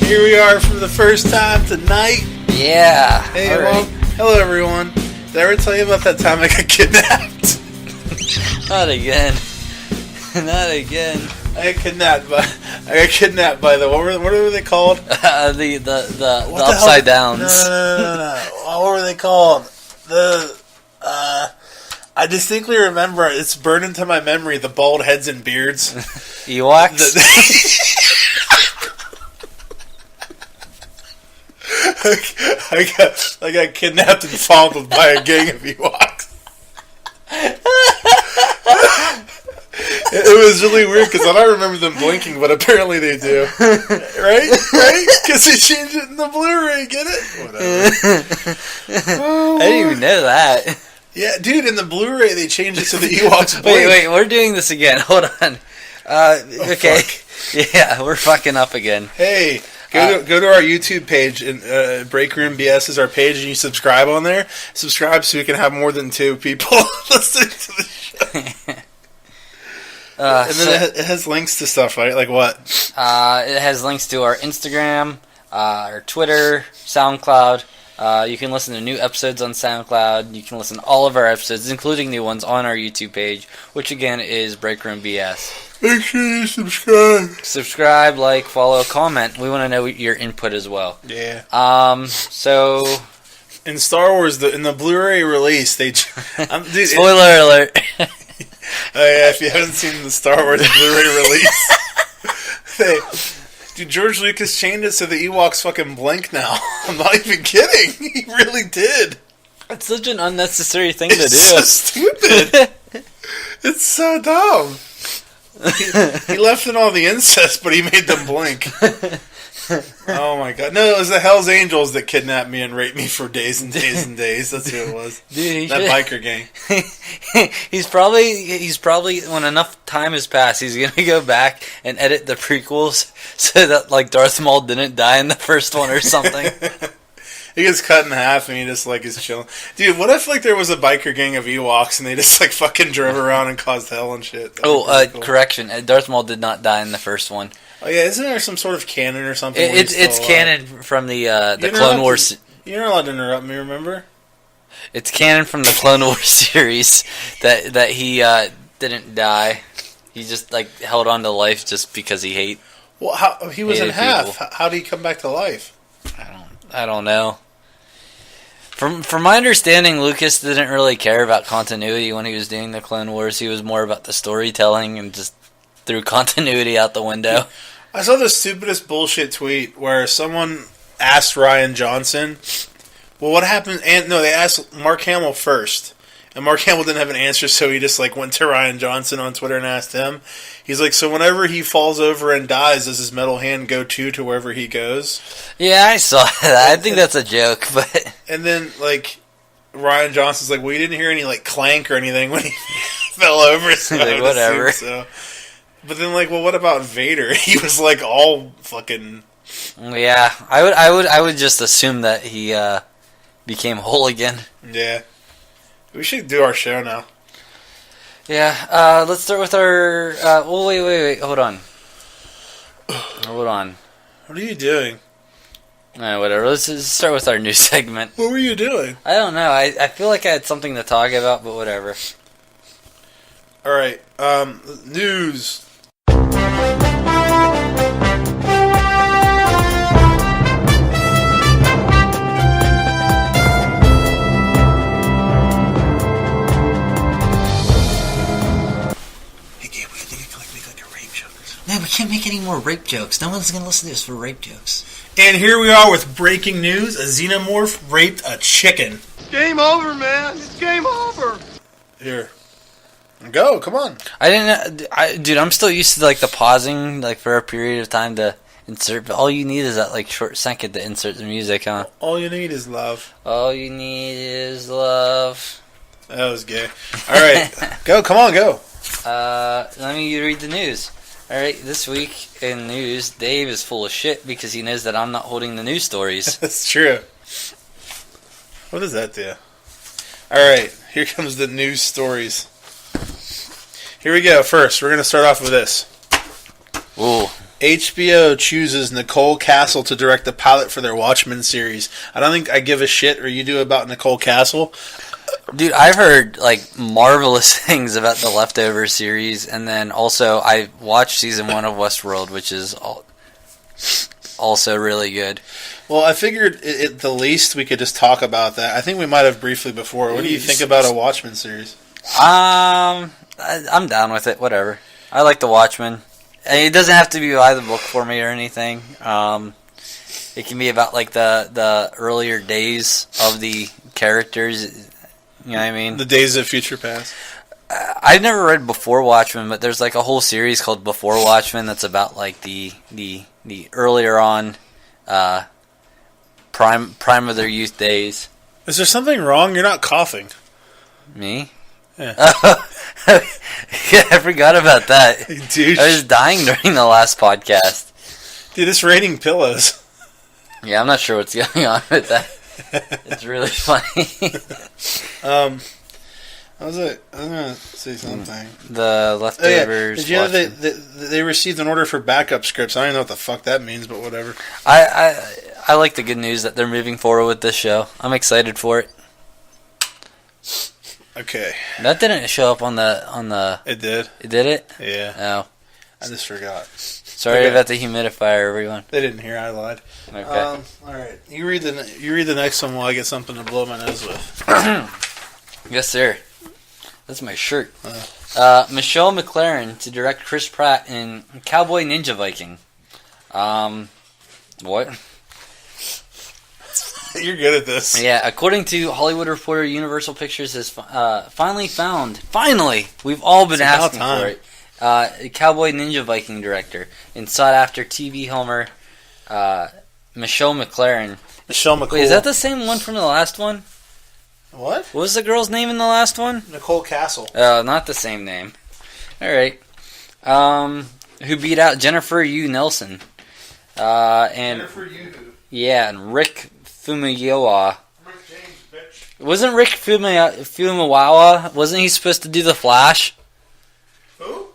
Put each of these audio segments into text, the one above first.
Here we are for the first time tonight. Yeah. Hey, well, hello everyone. Did I ever tell you about that time I got kidnapped? Not again. Not again. I got kidnapped by the what were they called? The upside downs. No. What were they called? I distinctly remember, it's burned into my memory, the bald heads and beards. Ewoks? I got kidnapped and fondled by a gang of Ewoks. It was really weird because I don't remember them blinking, but apparently they do. Right? Because they changed it in the Blu-ray, get it? Whatever. I didn't even know that. Yeah, dude, in the Blu-ray they changed it so the Ewoks blink. Wait, we're doing this again. Hold on. Okay. Fuck. Yeah, we're fucking up again. Hey, go to our YouTube page, and Breakroom BS is our page, and you subscribe on there. Subscribe so we can have more than 2 people listening to the show. And then it has links to stuff, right? Like what? It has links to our Instagram, our Twitter, SoundCloud. You can listen to new episodes on SoundCloud. You can listen to all of our episodes, including new ones, on our YouTube page, which again is Breakroom BS. Make sure you subscribe. Subscribe, like, follow, comment. We want to know your input as well. Yeah. So in Star Wars, in the Blu-ray release, dude, spoiler alert. Oh yeah, if you haven't seen the Star Wars Blu-ray release, dude, George Lucas changed it so the Ewoks fucking blink now. I'm not even kidding. He really did. It's such an unnecessary thing to do. It's so stupid. It's so dumb. He left in all the incest, but he made them blink. Oh my god. No, it was the Hells Angels that kidnapped me and raped me for days and days and days. That's who it was. Dude, that biker gang. He's probably when enough time has passed, he's gonna go back and edit the prequels so that like Darth Maul didn't die in the first one or something. He gets cut in half and he just like is chilling. Dude, what if like there was a biker gang of Ewoks and they just like fucking drove around and caused hell and shit? Cool. Correction. Darth Maul did not die in the first one. Oh yeah, isn't there some sort of canon or something? It's canon from the Clone Wars. You're not allowed to interrupt me, remember? It's canon from the Clone Wars series that he didn't die. He just like held on to life just because he hated. Well, he was in half. People. How did he come back to life? I don't know. From my understanding, Lucas didn't really care about continuity when he was doing the Clone Wars. He was more about the storytelling and just threw continuity out the window. I saw the stupidest bullshit tweet where someone asked Rian Johnson, well, what happened? And no, they asked Mark Hamill first. And Mark Hamill didn't have an answer, so he just like went to Rian Johnson on Twitter and asked him. He's like, so whenever he falls over and dies, does his metal hand go to wherever he goes? Yeah, I saw that. I think that's a joke, but... And then, like, Rian Johnson's like, well, you didn't hear any, like, clank or anything when he fell over, so like, whatever. So. But then, like, well, what about Vader? He was, like, all fucking... Yeah, I would just assume that he became whole again. Yeah. We should do our show now. Yeah, let's start with our... wait, hold on. What are you doing? Whatever, let's start with our new segment. What were you doing? I don't know, I feel like I had something to talk about, but whatever. Alright, news. No, we can't make any more rape jokes. No one's going to listen to us for rape jokes. And here we are with breaking news. A xenomorph raped a chicken. Game over, man. It's game over. Here. Go, come on. I didn't... dude, I'm still used to, like, the pausing, like, for a period of time to insert. But all you need is that, like, short second to insert the music, huh? All you need is love. All you need is love. That was gay. Alright. Go, come on, go. Let me read the news. Alright, this week in news, Dave is full of shit because he knows that I'm not holding the news stories. That's true. What does that do? Alright, here comes the news stories. Here we go. First, we're going to start off with this. Ooh. HBO chooses Nicole Castle to direct the pilot for their Watchmen series. I don't think I give a shit, or you do, about Nicole Castle. Dude, I've heard like marvelous things about the Leftovers series, and then also I watched season 1 of Westworld, which is also really good. Well, I figured at the least we could just talk about that. I think we might have briefly before. What do you think about a Watchmen series? I'm down with it. Whatever. I like the Watchmen. It doesn't have to be by the book for me or anything. It can be about like the earlier days of the characters. You know what I mean? The days of future past. I've never read Before Watchmen, but there's like a whole series called Before Watchmen that's about like the earlier on prime of their youth days. Is there something wrong? You're not coughing. Me? Yeah. Yeah, I forgot about that. Dude. I was dying during the last podcast. Dude, it's raining pillows. Yeah, I'm not sure what's going on with that. It's really funny. I was going to say something. The Leftovers. Did you know they received an order for backup scripts? I don't even know what the fuck that means, but whatever. I like the good news that they're moving forward with this show. I'm excited for it. Okay. That didn't show up on the. It did. It did it? Yeah. Oh. I just forgot. Sorry about the humidifier, everyone. They didn't hear. I lied. Okay. All right. You read the next one while I get something to blow my nose with. Yes, sir. That's my shirt. Michelle MacLaren to direct Chris Pratt in Cowboy Ninja Viking. What? You're good at this. Yeah, according to Hollywood Reporter, Universal Pictures has finally, we've all been asking for it. Cowboy Ninja Viking director and sought after TV Homer, Michelle MacLaren. Michelle McCool. Wait, is that the same one from the last one? What? What was the girl's name in the last one? Nicole Castle. Oh, not the same name. Alright. Who beat out Jennifer Yu Nelson. And Jennifer Yu. yeah, and Rick Fumiyawa. Rick James, bitch. Wasn't Rick Fumiyawa, wasn't he supposed to do The Flash? Who?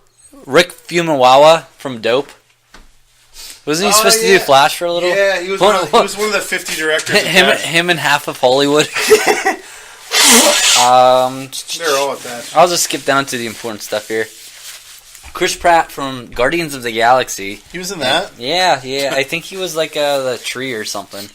Rick Fumiyawa from Dope. Wasn't he supposed to do Flash for a little? Yeah, he was one of the 50 directors. Him and half of Hollywood. They're all attached. I'll just skip down to the important stuff here. Chris Pratt from Guardians of the Galaxy. He was in that? Yeah. I think he was like the tree or something.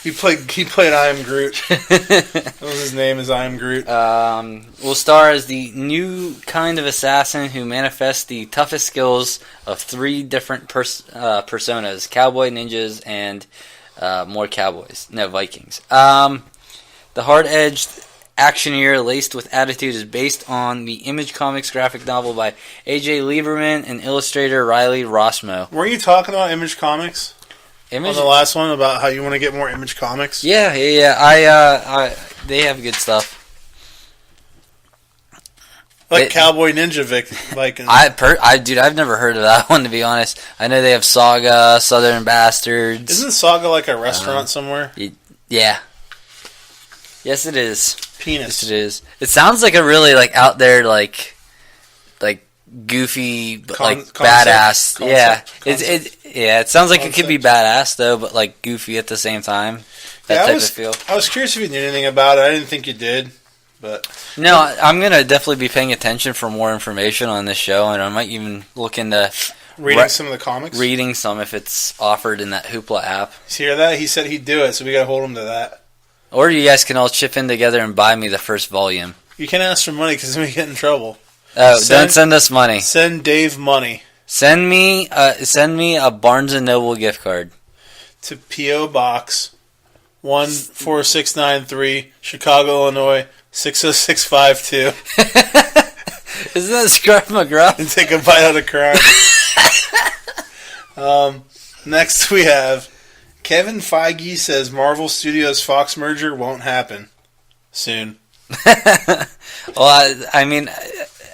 He played I Am Groot. That was his name, is I Am Groot. Will star as the new kind of assassin who manifests the toughest skills of 3 different personas: cowboy, ninjas, and more cowboys. No, Vikings. The hard-edged actioneer laced with attitude is based on the Image Comics graphic novel by A.J. Lieberman and illustrator Riley Rossmo. Were you talking about Image Comics? Image? On the last one about how you want to get more Image Comics? Yeah. They have good stuff. Like Cowboy Ninja Viking. Dude, I've never heard of that one, to be honest. I know they have Saga, Southern Bastards. Isn't Saga like a restaurant somewhere? Yeah. Yes, it is. Penis. Yes, it is. It sounds like a really like out there like goofy badass. It sounds like it could be badass though, but like goofy at the same time. That type of feel. I was curious if you knew anything about it. I didn't think you did, but no, I'm gonna definitely be paying attention for more information on this show, and I might even look into reading some of the comics. Reading some if it's offered in that Hoopla app. You hear that? He said he'd do it, so we gotta hold him to that. Or you guys can all chip in together and buy me the first volume. You can't ask for money because then we get in trouble. Oh, don't send us money. Send Dave money. Send me a Barnes & Noble gift card. To P.O. Box 14693, Chicago, Illinois, 60652. Isn't that Scruff McGruff? And take a bite out of crime. Next we have Kevin Feige says Marvel Studios Fox merger won't happen soon. Well, I mean,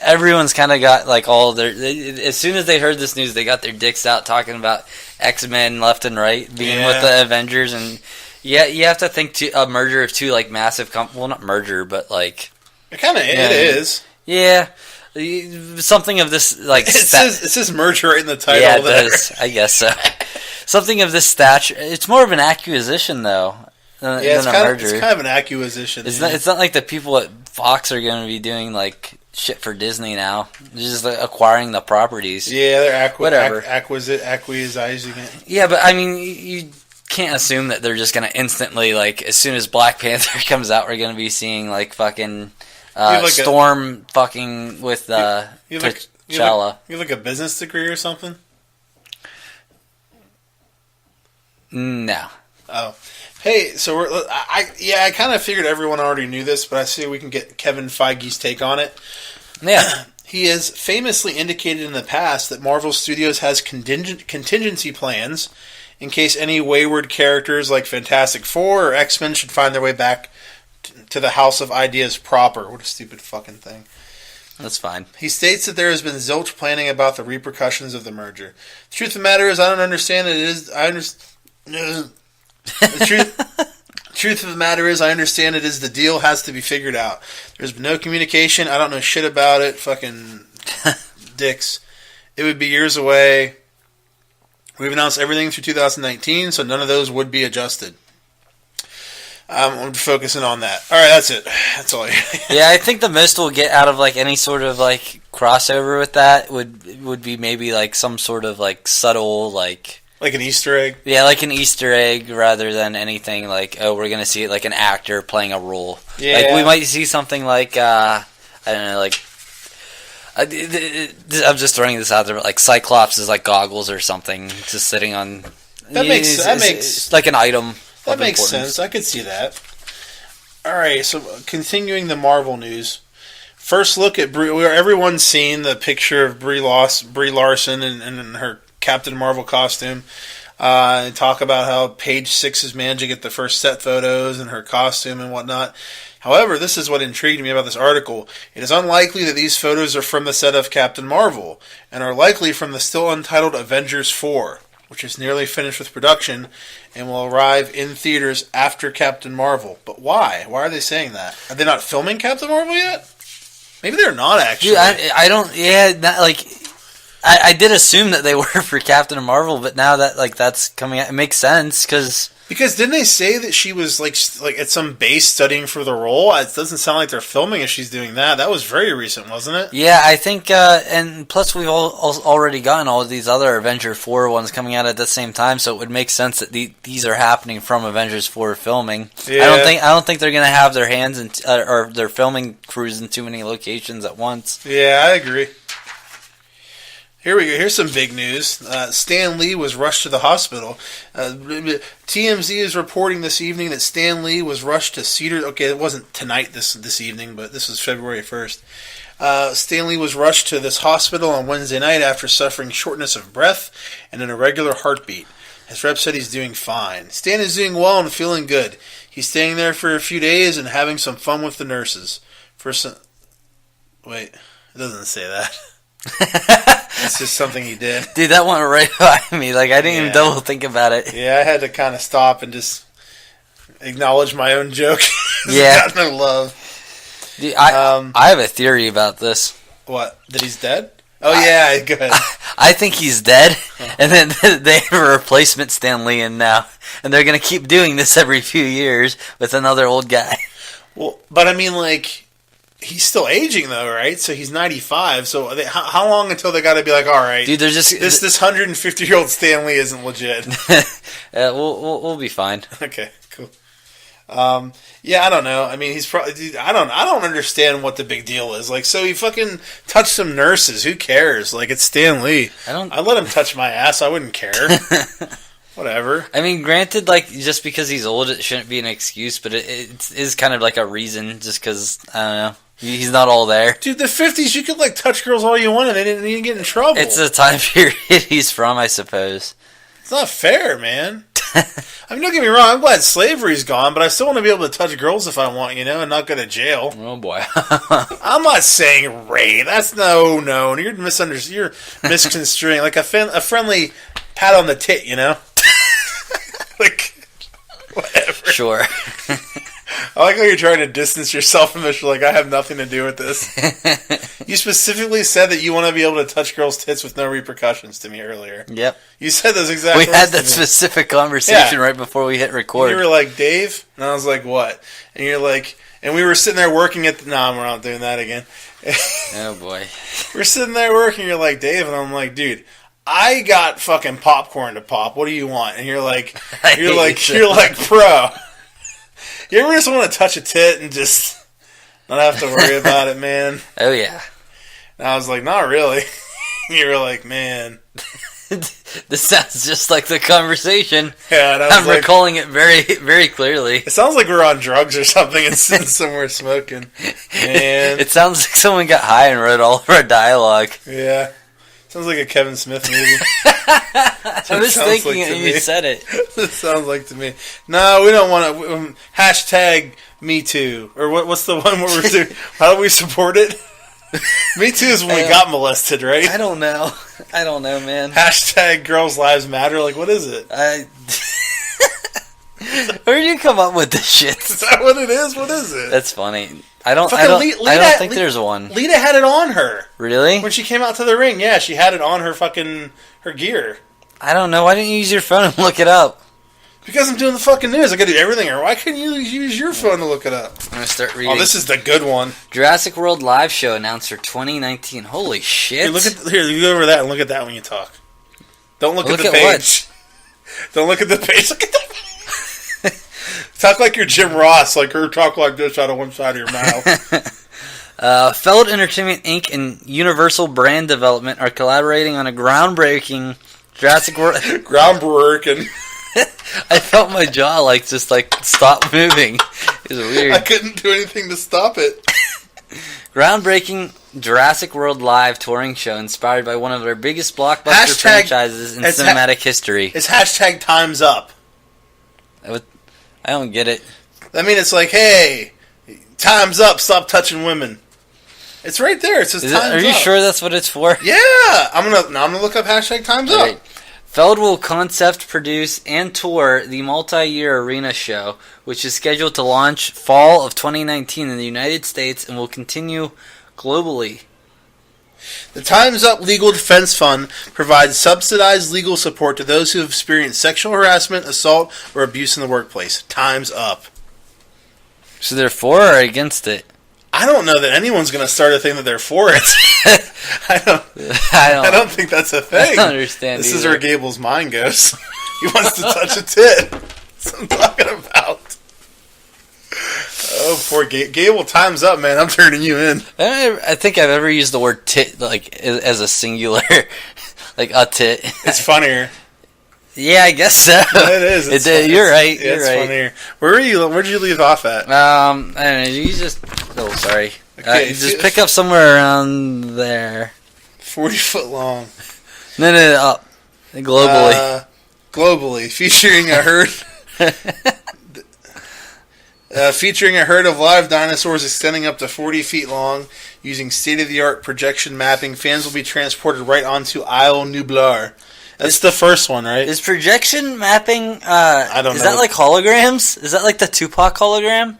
everyone's kind of got like all their. As soon as they heard this news, they got their dicks out talking about X-Men left and right being with the Avengers, and yeah, you have to think a merger of 2 like massive well, not merger, but like it kind of it is. Yeah, Something of this, like... It says merger right in the title. Yeah, it does. I guess so. Something of this stature. It's more of an acquisition, though, than a merger. It's kind of an acquisition. It's not like the people at Fox are going to be doing, like, shit for Disney now. They're just like, acquiring the properties. Yeah, they're whatever. Acquisizing it. Yeah, but, I mean, you can't assume that they're just going to instantly, like, as soon as Black Panther comes out, we're going to be seeing, like, fucking... Storm fucking with T'Challa. You have like a business degree or something? No. Oh. Hey, so I kind of figured everyone already knew this, but I see we can get Kevin Feige's take on it. Yeah. He has famously indicated in the past that Marvel Studios has contingency plans in case any wayward characters like Fantastic Four or X-Men should find their way back to the House of Ideas proper. What a stupid fucking thing. That's fine. He states that there has been zilch planning about the repercussions of the merger. The truth of the matter is, I don't understand it. Truth of the matter is, I understand it is the deal has to be figured out. There's been no communication. I don't know shit about it. Fucking dicks. It would be years away. We've announced everything through 2019, so none of those would be adjusted. I'm focusing on that. All right, that's it. That's all. Yeah, I think the most we'll get out of like any sort of like crossover with that would be maybe like some sort of like subtle like an Easter egg. Yeah, like an Easter egg rather than anything like we're gonna see like an actor playing a role. Yeah, like we might see something like I don't know, like I'm just throwing this out there, but like Cyclops is like goggles or something, just sitting on. That makes like an item. That makes sense. I could see that. All right, so continuing the Marvel news. First look at Brie. Everyone's seen the picture of Brie Larson in her Captain Marvel costume. And talk about how Page 6 has managed to get the first set photos and her costume and whatnot. However, this is what intrigued me about this article. It is unlikely that these photos are from the set of Captain Marvel and are likely from the still untitled Avengers 4, which is nearly finished with production and will arrive in theaters after Captain Marvel. But why? Why are they saying that? Are they not filming Captain Marvel yet? Maybe they're not, actually. Dude, I don't... Yeah, like... I did assume that they were for Captain Marvel, but now that like that's coming out, it makes sense, because didn't they say that she was like at some base studying for the role? It doesn't sound like they're filming if she's doing that. That was very recent, wasn't it? Yeah, I think, and plus we've already gotten all of these other Avenger 4 ones coming out at the same time, so it would make sense that these are happening from Avengers 4 filming. Yeah. I don't think they're gonna have their hands in, or their filming crews in too many locations at once. Yeah, I agree. Here we go. Here's some big news. Stan Lee was rushed to the hospital. TMZ is reporting this evening that Stan Lee was rushed to Cedar. Okay, it wasn't tonight this evening, but this was February 1st. Stan Lee was rushed to this hospital on Wednesday night after suffering shortness of breath and an irregular heartbeat. His rep said he's doing fine. Stan is doing well and feeling good. He's staying there for a few days and having some fun with the nurses. Wait, it doesn't say that. It's just something he did. Dude, that went right by me. Like, I didn't even double think about it. Yeah, I had to kind of stop and just acknowledge my own joke. Yeah. Got no love. Dude, I have a theory about this. What? That he's dead? Oh, yeah, go ahead. I think he's dead, and then they have a replacement Stan Lee in now. And they're going to keep doing this every few years with another old guy. Well, but I mean, like... He's still aging, though, right? So he's 95. So how long until they got to be like, all right, dude, they're just this 150-year-old Stan Lee isn't legit. We'll be fine. Okay, cool. Yeah, I don't know. I mean, he's probably. Dude, I don't understand what the big deal is. Like, so he fucking touched some nurses. Who cares? Like, it's Stan Lee. I let him touch my ass. I wouldn't care. Whatever. I mean, granted, like, just because he's old, it shouldn't be an excuse, but it is kind of like a reason, just because, I don't know, he's not all there. Dude, the 50s, you could, like, touch girls all you want, and they didn't even get in trouble. It's the time period he's from, I suppose. It's not fair, man. I mean, don't get me wrong, I'm glad slavery's gone, but I still want to be able to touch girls if I want, and not go to jail. Oh, boy. I'm not saying rape. That's no. You're misunderstanding. You're misconstruing. Like, a friendly pat on the tit, Like, whatever. Sure. I like how you're trying to distance yourself from this. You're like, I have nothing to do with this. You specifically said that you want to be able to touch girls' tits with no repercussions to me earlier. Yep. You said those exact words. We had that specific conversation right before we hit record. And you were like, Dave? And I was like, what? And you're like, and we were sitting there working at the... No, we're not doing that again. Oh, boy. We're sitting there working, you're like, Dave, and I'm like, dude, I got fucking popcorn to pop. What do you want? And you're like, bro. You ever just want to touch a tit and just not have to worry about it, man? Oh, yeah. And I was like, not really. You were like, man. This sounds just like the conversation. Yeah, and I'm recalling it very, very clearly. It sounds like we're on drugs or something and sitting somewhere smoking. Man. It sounds like someone got high and wrote all of our dialogue. Yeah. Sounds like a Kevin Smith movie. I was thinking it and you said it. It sounds like to me. No, we don't want to. Hashtag Me Too. Or what's the one where we're doing? How do we support it? Me Too is when we got molested, right? I don't know, man. Hashtag Girls Lives Matter. Like, what is it? Where do you come up with this shit? Is that what it is? What is it? That's funny. I don't think there's one. Lita had it on her. Really? When she came out to the ring, yeah, she had it on her her gear. I don't know. Why didn't you use your phone and look it up? Because I'm doing the fucking news. I gotta do everything. Or why couldn't you use your phone to look it up? I'm gonna start reading. Oh, this is the good one. Jurassic World Live Show announced for 2019. Holy shit! Here, you go over that and look at that when you talk. Don't look at the page. Don't look at the page. Look at the page. Talk like you're Jim Ross. Like her talk like this out of one side of your mouth. Feld Entertainment Inc. and Universal Brand Development are collaborating on a groundbreaking Jurassic World. Groundbreaking. I felt my jaw just stop moving. It was weird. I couldn't do anything to stop it. Groundbreaking Jurassic World Live touring show inspired by one of their biggest blockbuster franchises in cinematic history. It's hashtag time's up. I don't get it. I mean, it's like, hey, time's up. Stop touching women. It's right there. It says time's up. Are you sure that's what it's for? Yeah. I'm gonna look up hashtag time's up. Right. Feld will concept, produce, and tour the multi-year arena show, which is scheduled to launch fall of 2019 in the United States and will continue globally. The Time's Up Legal Defense Fund provides subsidized legal support to those who have experienced sexual harassment, assault, or abuse in the workplace. Time's up. So they're for or against it? I don't know that anyone's going to start a thing that they're for it. I don't think that's a thing. I don't understand. This is where Gable's mind goes. He wants to touch a tit. That's what I'm talking about. Oh, poor Gable. Time's up, man. I'm turning you in. I think I've ever used the word tit as a singular, like a tit. It's funnier. Yeah, I guess so. It is. You're right. Yeah, it's funnier. Where'd you leave off at? I don't know. You just. Oh, sorry. Okay, just pick up somewhere around there. 40 foot long. No, up. Globally. Globally, featuring a herd. Featuring a herd of live dinosaurs extending up to 40 feet long, using state-of-the-art projection mapping, fans will be transported right onto Isle Nublar. That's the first one, right? Is projection mapping? I don't know. Is that like holograms? Is that like the Tupac hologram?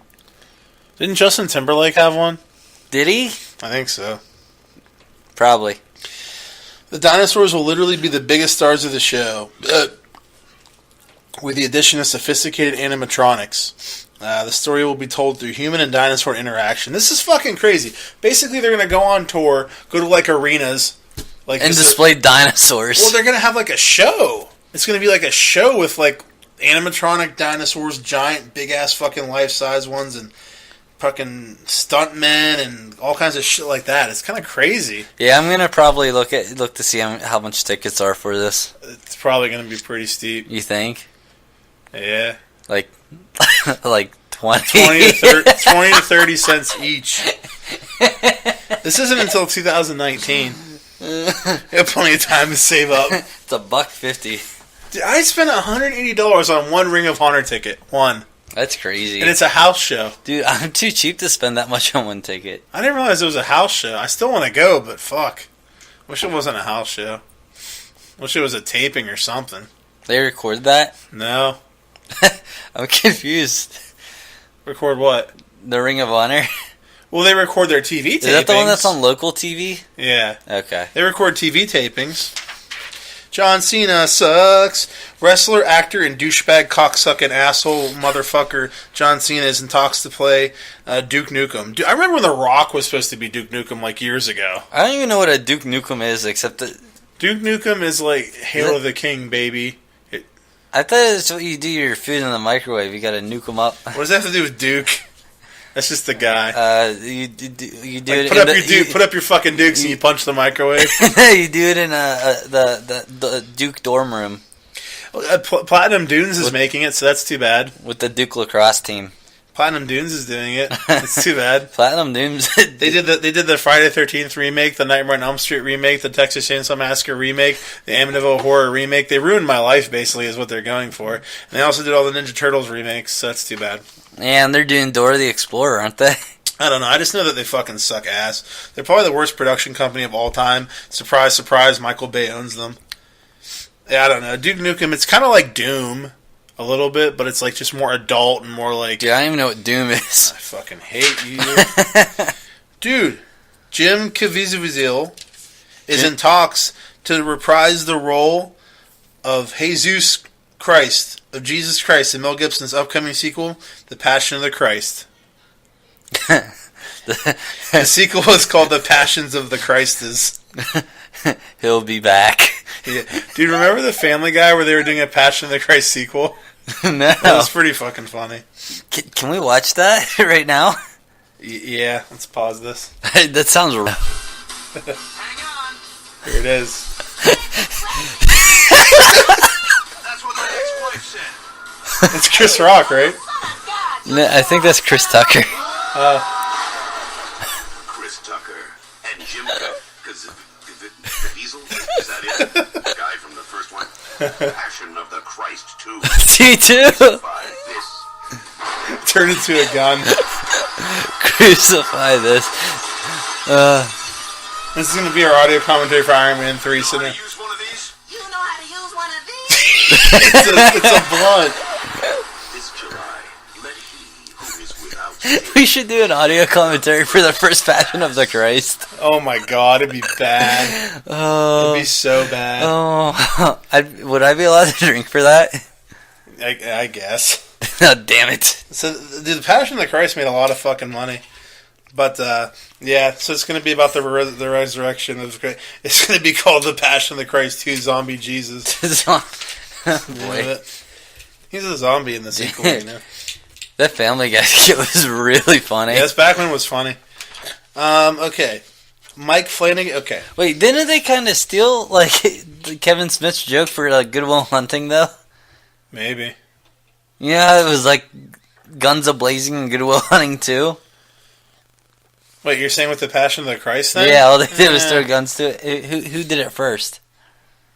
Didn't Justin Timberlake have one? Did he? I think so. Probably. The dinosaurs will literally be the biggest stars of the show, with the addition of sophisticated animatronics. The story will be told through human and dinosaur interaction. This is fucking crazy. Basically, they're going to go on tour, go to like arenas, and display dinosaurs. Well, they're going to have like a show. It's going to be like a show with like animatronic dinosaurs, giant, big ass fucking life size ones, and fucking stuntmen and all kinds of shit like that. It's kind of crazy. Yeah, I'm gonna probably look to see how much tickets are for this. It's probably going to be pretty steep. You think? Yeah. Like 20? 20 to 30 cents each. This isn't until 2019. You have plenty of time to save up. It's $1.50. Dude, I spent $180 on one Ring of Honor ticket. One. That's crazy. And it's a house show. Dude, I'm too cheap to spend that much on one ticket. I didn't realize it was a house show. I still want to go, but fuck. Wish it wasn't a house show. Wish it was a taping or something. They recorded that? No. I'm confused. Record what? The Ring of Honor. Well, they record their TV tapings. Is that the one that's on local TV? Yeah. Okay. They record TV tapings. John Cena sucks. Wrestler, actor, and douchebag cocksucking asshole motherfucker John Cena is in talks to play Duke Nukem. I remember when The Rock was supposed to be Duke Nukem like years ago. I don't even know what a Duke Nukem is, except that Duke Nukem is like Hail of the King, baby. I thought it's what you do your food in the microwave. You gotta nuke them up. What does that have to do with Duke? That's just the guy. You do Like, it. put up your fucking Dukes and you punch the microwave. You do it in the Duke dorm room Platinum Dunes is making it, so that's too bad. with the Duke lacrosse team. Platinum Dunes is doing it. It's too bad. Platinum Dooms. They did the Friday the 13th remake, the Nightmare on Elm Street remake, the Texas Chainsaw Massacre remake, the Amityville Horror remake. They ruined my life, basically, is what they're going for. And they also did all the Ninja Turtles remakes, so that's too bad. And they're doing Dora the Explorer, aren't they? I don't know. I just know that they fucking suck ass. They're probably the worst production company of all time. Surprise, surprise, Michael Bay owns them. Yeah, I don't know. Duke Nukem, it's kind of like Doom. A little bit, but it's like just more adult and more like... Dude, I don't even know what Doom is. I fucking hate you. Dude, Jim Caviezel is in talks to reprise the role of Jesus Christ, in Mel Gibson's upcoming sequel, The Passion of the Christ. The sequel is called The Passions of the Christes. He'll be back. Yeah. Dude, remember the Family Guy where they were doing a Passion of the Christ sequel? No. That was pretty fucking funny. Can we watch that right now? Yeah, let's pause this. That sounds... Hang on. Here it is. That's what my ex-wife said. It's Chris Rock, right? No, I think that's Chris Tucker. Chris Tucker and Jim Caviezel. Is that it? The guy from the first one? Passion of the Christ 2. T2. This. Turn into a gun. Crucify this. This is going to be our audio commentary for Iron Man 3. So You know how to use one of these? You know how to use one of these? it's a blunt. This July, let he who is without sin. We should do an audio commentary for the first Passion of the Christ. Oh my god, it'd be bad. It'd be so bad. Oh, would I be allowed to drink for that? I guess. Oh, damn it. So, dude, the Passion of the Christ made a lot of fucking money. But, yeah, so it's going to be about the resurrection of Christ. It's going to be called The Passion of the Christ 2 Zombie Jesus. Oh, boy. He's a zombie in the sequel, you know. That Family Guy skit was really funny. Yes, Backman was funny. Okay. Mike Flanagan, okay. Wait, didn't they kind of steal, like, Kevin Smith's joke for, like, Good Will Hunting, though? Maybe. Yeah, it was, like, Guns A-Blazing and Good Will Hunting, too. Wait, you're saying with the Passion of the Christ thing? Yeah, all they did was throw guns to it. Who did it first?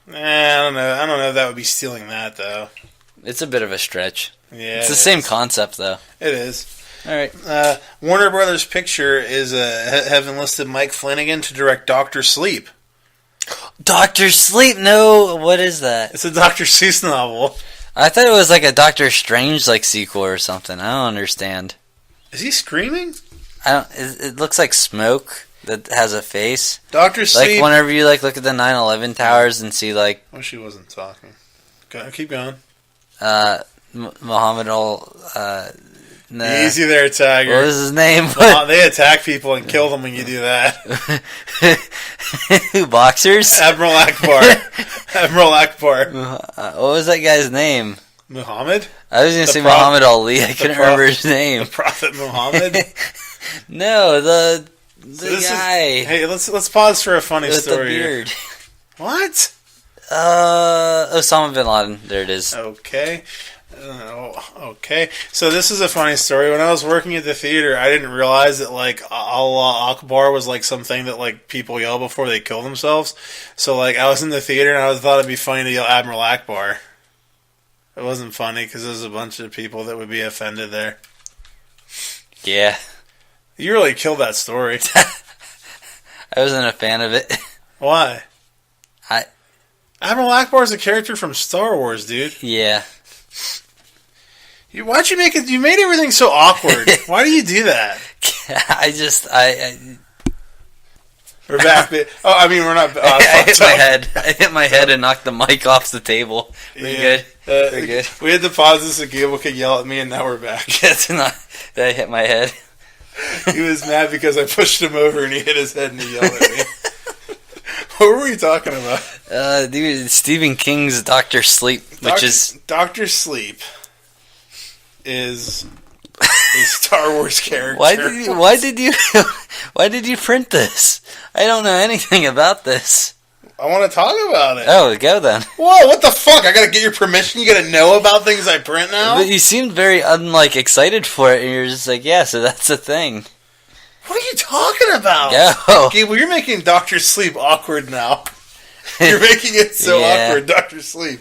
I don't know. I don't know if that would be stealing that, though. It's a bit of a stretch. Yeah, it's the same concept, though. It is. All right. Warner Brothers Picture is have enlisted Mike Flanagan to direct Doctor Sleep. Doctor Sleep? No, what is that? It's a Dr. Seuss novel. I thought it was like a Doctor Strange like sequel or something. I don't understand. Is he screaming? It looks like smoke that has a face. Doctor Sleep. Like whenever you like look at the 9/11 towers and see like. Oh, she wasn't talking. Keep going. Muhammad nah. Easy there, Tiger. What was his name? They attack people and kill them when you do that. Boxers? Admiral Akbar. Admiral Akbar. What was that guy's name? Muhammad? I was going to say Muhammad Ali. I couldn't remember his The name. Prophet Muhammad? No, the So guy. Hey, let's pause for a funny with story the beard. here. What? Osama bin Laden. There it is. Okay. Okay. So this is a funny story. When I was working at the theater, I didn't realize that like Allah Akbar was like something that like people yell before they kill themselves. So like I was in the theater and I thought it'd be funny to yell Admiral Akbar. It wasn't funny because there's a bunch of people that would be offended there. Yeah. You really killed that story. I wasn't a fan of it. Why? Admiral Akbar is a character from Star Wars, dude. Yeah. Why'd you make it? You made everything so awkward. Why do you do that? We're back. We're not. I hit my head. I hit my head and knocked the mic off the table. Pretty good. Pretty good. We had to pause this so Gable could yell at me, and now we're back. That I hit my head. He was mad because I pushed him over and he hit his head and he yelled at me. What were we talking about? Dude, Stephen King's Doctor Sleep, Doctor Sleep is a Star Wars character. Why did you print this? I don't know anything about this. I want to talk about it. Oh, go then. Whoa, what the fuck? I gotta get your permission? You gotta know about things I print now? But you seemed very excited for it, and you're just like, yeah, so that's a thing. What are you talking about? Go. Okay, well, you're making Doctor Sleep awkward now. You're making it so awkward, Doctor Sleep.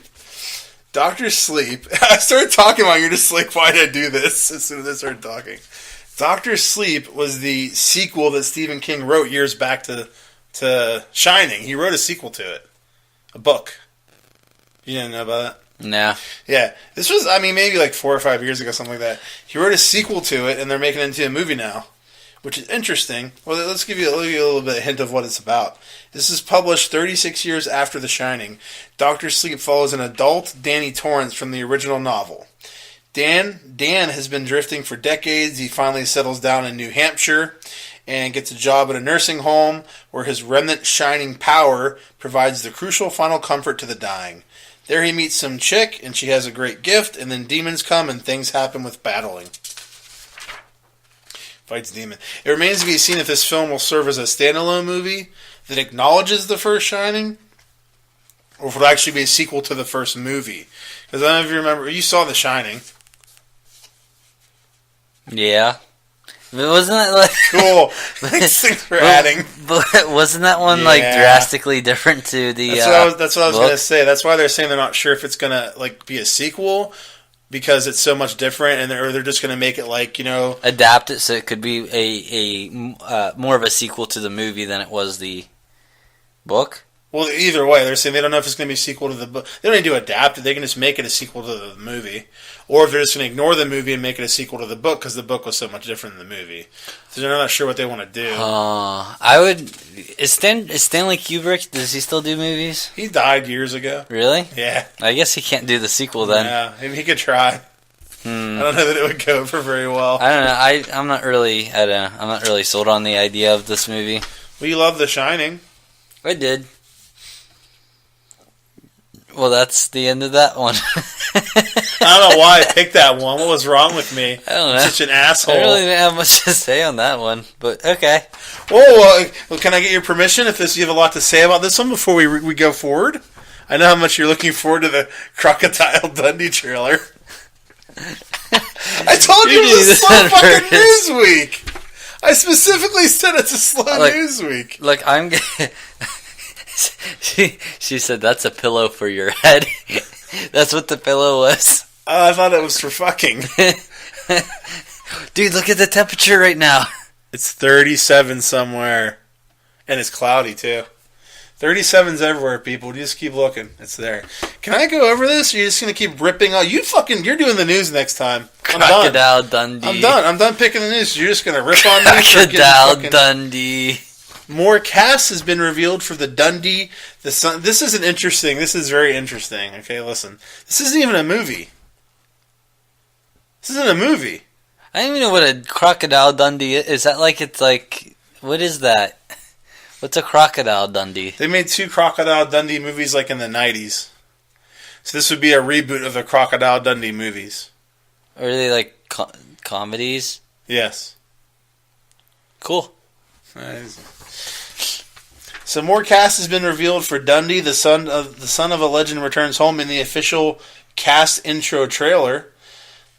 Doctor Sleep. I started talking about it, you're just like, why did I do this? As soon as I started talking. Doctor Sleep was the sequel that Stephen King wrote years back to Shining. He wrote a sequel to it. A book. You didn't know about that? No. Yeah. This was, maybe like 4 or 5 years ago, something like that. He wrote a sequel to it, and they're making it into a movie now, which is interesting. Well, let's give you a little bit of a hint of what it's about. This is published 36 years after The Shining. Doctor Sleep follows an adult Danny Torrance from the original novel. Dan has been drifting for decades. He finally settles down in New Hampshire and gets a job at a nursing home where his remnant shining power provides the crucial final comfort to the dying. There he meets some chick, and she has a great gift, and then demons come and things happen with battling. Fights demon. It remains to be seen if this film will serve as a standalone movie that acknowledges the first Shining, or if it will actually be a sequel to the first movie. Because I don't know if you remember, you saw The Shining. Yeah. But wasn't that like cool? Thanks for adding. But wasn't that one like drastically different to the? That's what I was going to say. That's why they're saying they're not sure if it's going to like be a sequel because it's so much different, and they're just going to make it like adapt it so it could be a more of a sequel to the movie than it was the book. Well, either way, they're saying they don't know if it's going to be a sequel to the book. They don't need to adapt it. They can just make it a sequel to the movie. Or if they're just going to ignore the movie and make it a sequel to the book because the book was so much different than the movie. So they're not sure what they want to do. I would... Is Stanley Kubrick, does he still do movies? He died years ago. Really? Yeah. I guess he can't do the sequel then. Yeah, maybe he could try. I don't know that it would go over very well. I don't know. I'm not really sold on the idea of this movie. Well, you love The Shining. I did. Well, that's the end of that one. I don't know why I picked that one. What was wrong with me? I don't know. I'm such an asshole. I really didn't have much to say on that one, but okay. Well, can I get your permission if you have a lot to say about this one before we go forward? I know how much you're looking forward to the Crocodile Dundee trailer. I told you it was a slow fucking news week. I specifically said it's a slow news week. Look, She said, that's a pillow for your head. That's what the pillow was. I thought it was for fucking. Dude, look at the temperature right now. It's 37 somewhere. And it's cloudy, too. 37's everywhere, people. Just keep looking. It's there. Can I go over this? Or are you just going to keep ripping on? You're doing the news next time. Crocodile Dundee. I'm done picking the news. You're just going to rip on me. Crocodile Dundee. More cast has been revealed for the Dundee. This is interesting. This is very interesting. Okay, listen. This isn't even a movie. This isn't a movie. I don't even know what a Crocodile Dundee is. Is that what is that? What's a Crocodile Dundee? They made 2 Crocodile Dundee movies like in the 90s. So this would be a reboot of the Crocodile Dundee movies. Are they like comedies? Yes. Cool. So more cast has been revealed for Dundee, the son of a legend returns home in the official cast intro trailer.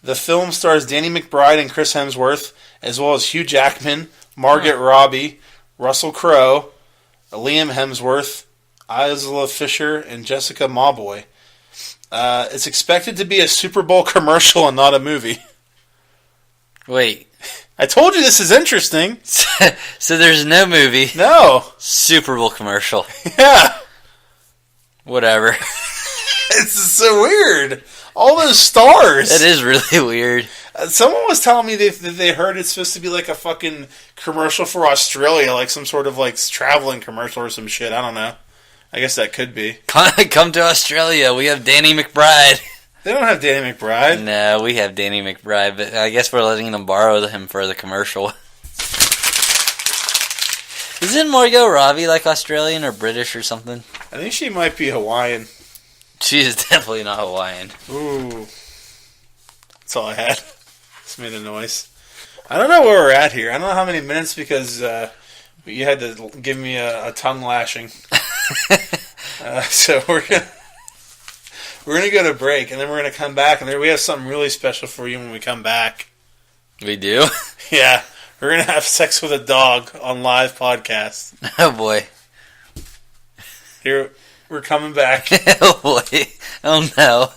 The film stars Danny McBride and Chris Hemsworth, as well as Hugh Jackman, Margaret Robbie, Russell Crowe, Liam Hemsworth, Isla Fisher, and Jessica Mawboy. It's expected to be a Super Bowl commercial and not a movie. Wait. I told you this is interesting. So there's no movie. No. Super Bowl commercial. Yeah. Whatever. It's so weird. All those stars. It is really weird. Someone was telling me that they heard it's supposed to be like a fucking commercial for Australia, like some sort of like traveling commercial or some shit. I don't know. I guess that could be. Come to Australia. We have Danny McBride. They don't have Danny McBride. No, we have Danny McBride, but I guess we're letting them borrow him for the commercial. Isn't Margot Robbie like Australian or British or something? I think she might be Hawaiian. She is definitely not Hawaiian. Ooh. That's all I had. Just made a noise. I don't know where we're at here. I don't know how many minutes because you had to give me a tongue lashing. So we're gonna go to break, and then we're gonna come back, and we have something really special for you when we come back. We do? Yeah, we're gonna have sex with a dog on live podcast. Oh boy. Here, we're coming back. Oh boy. Oh no.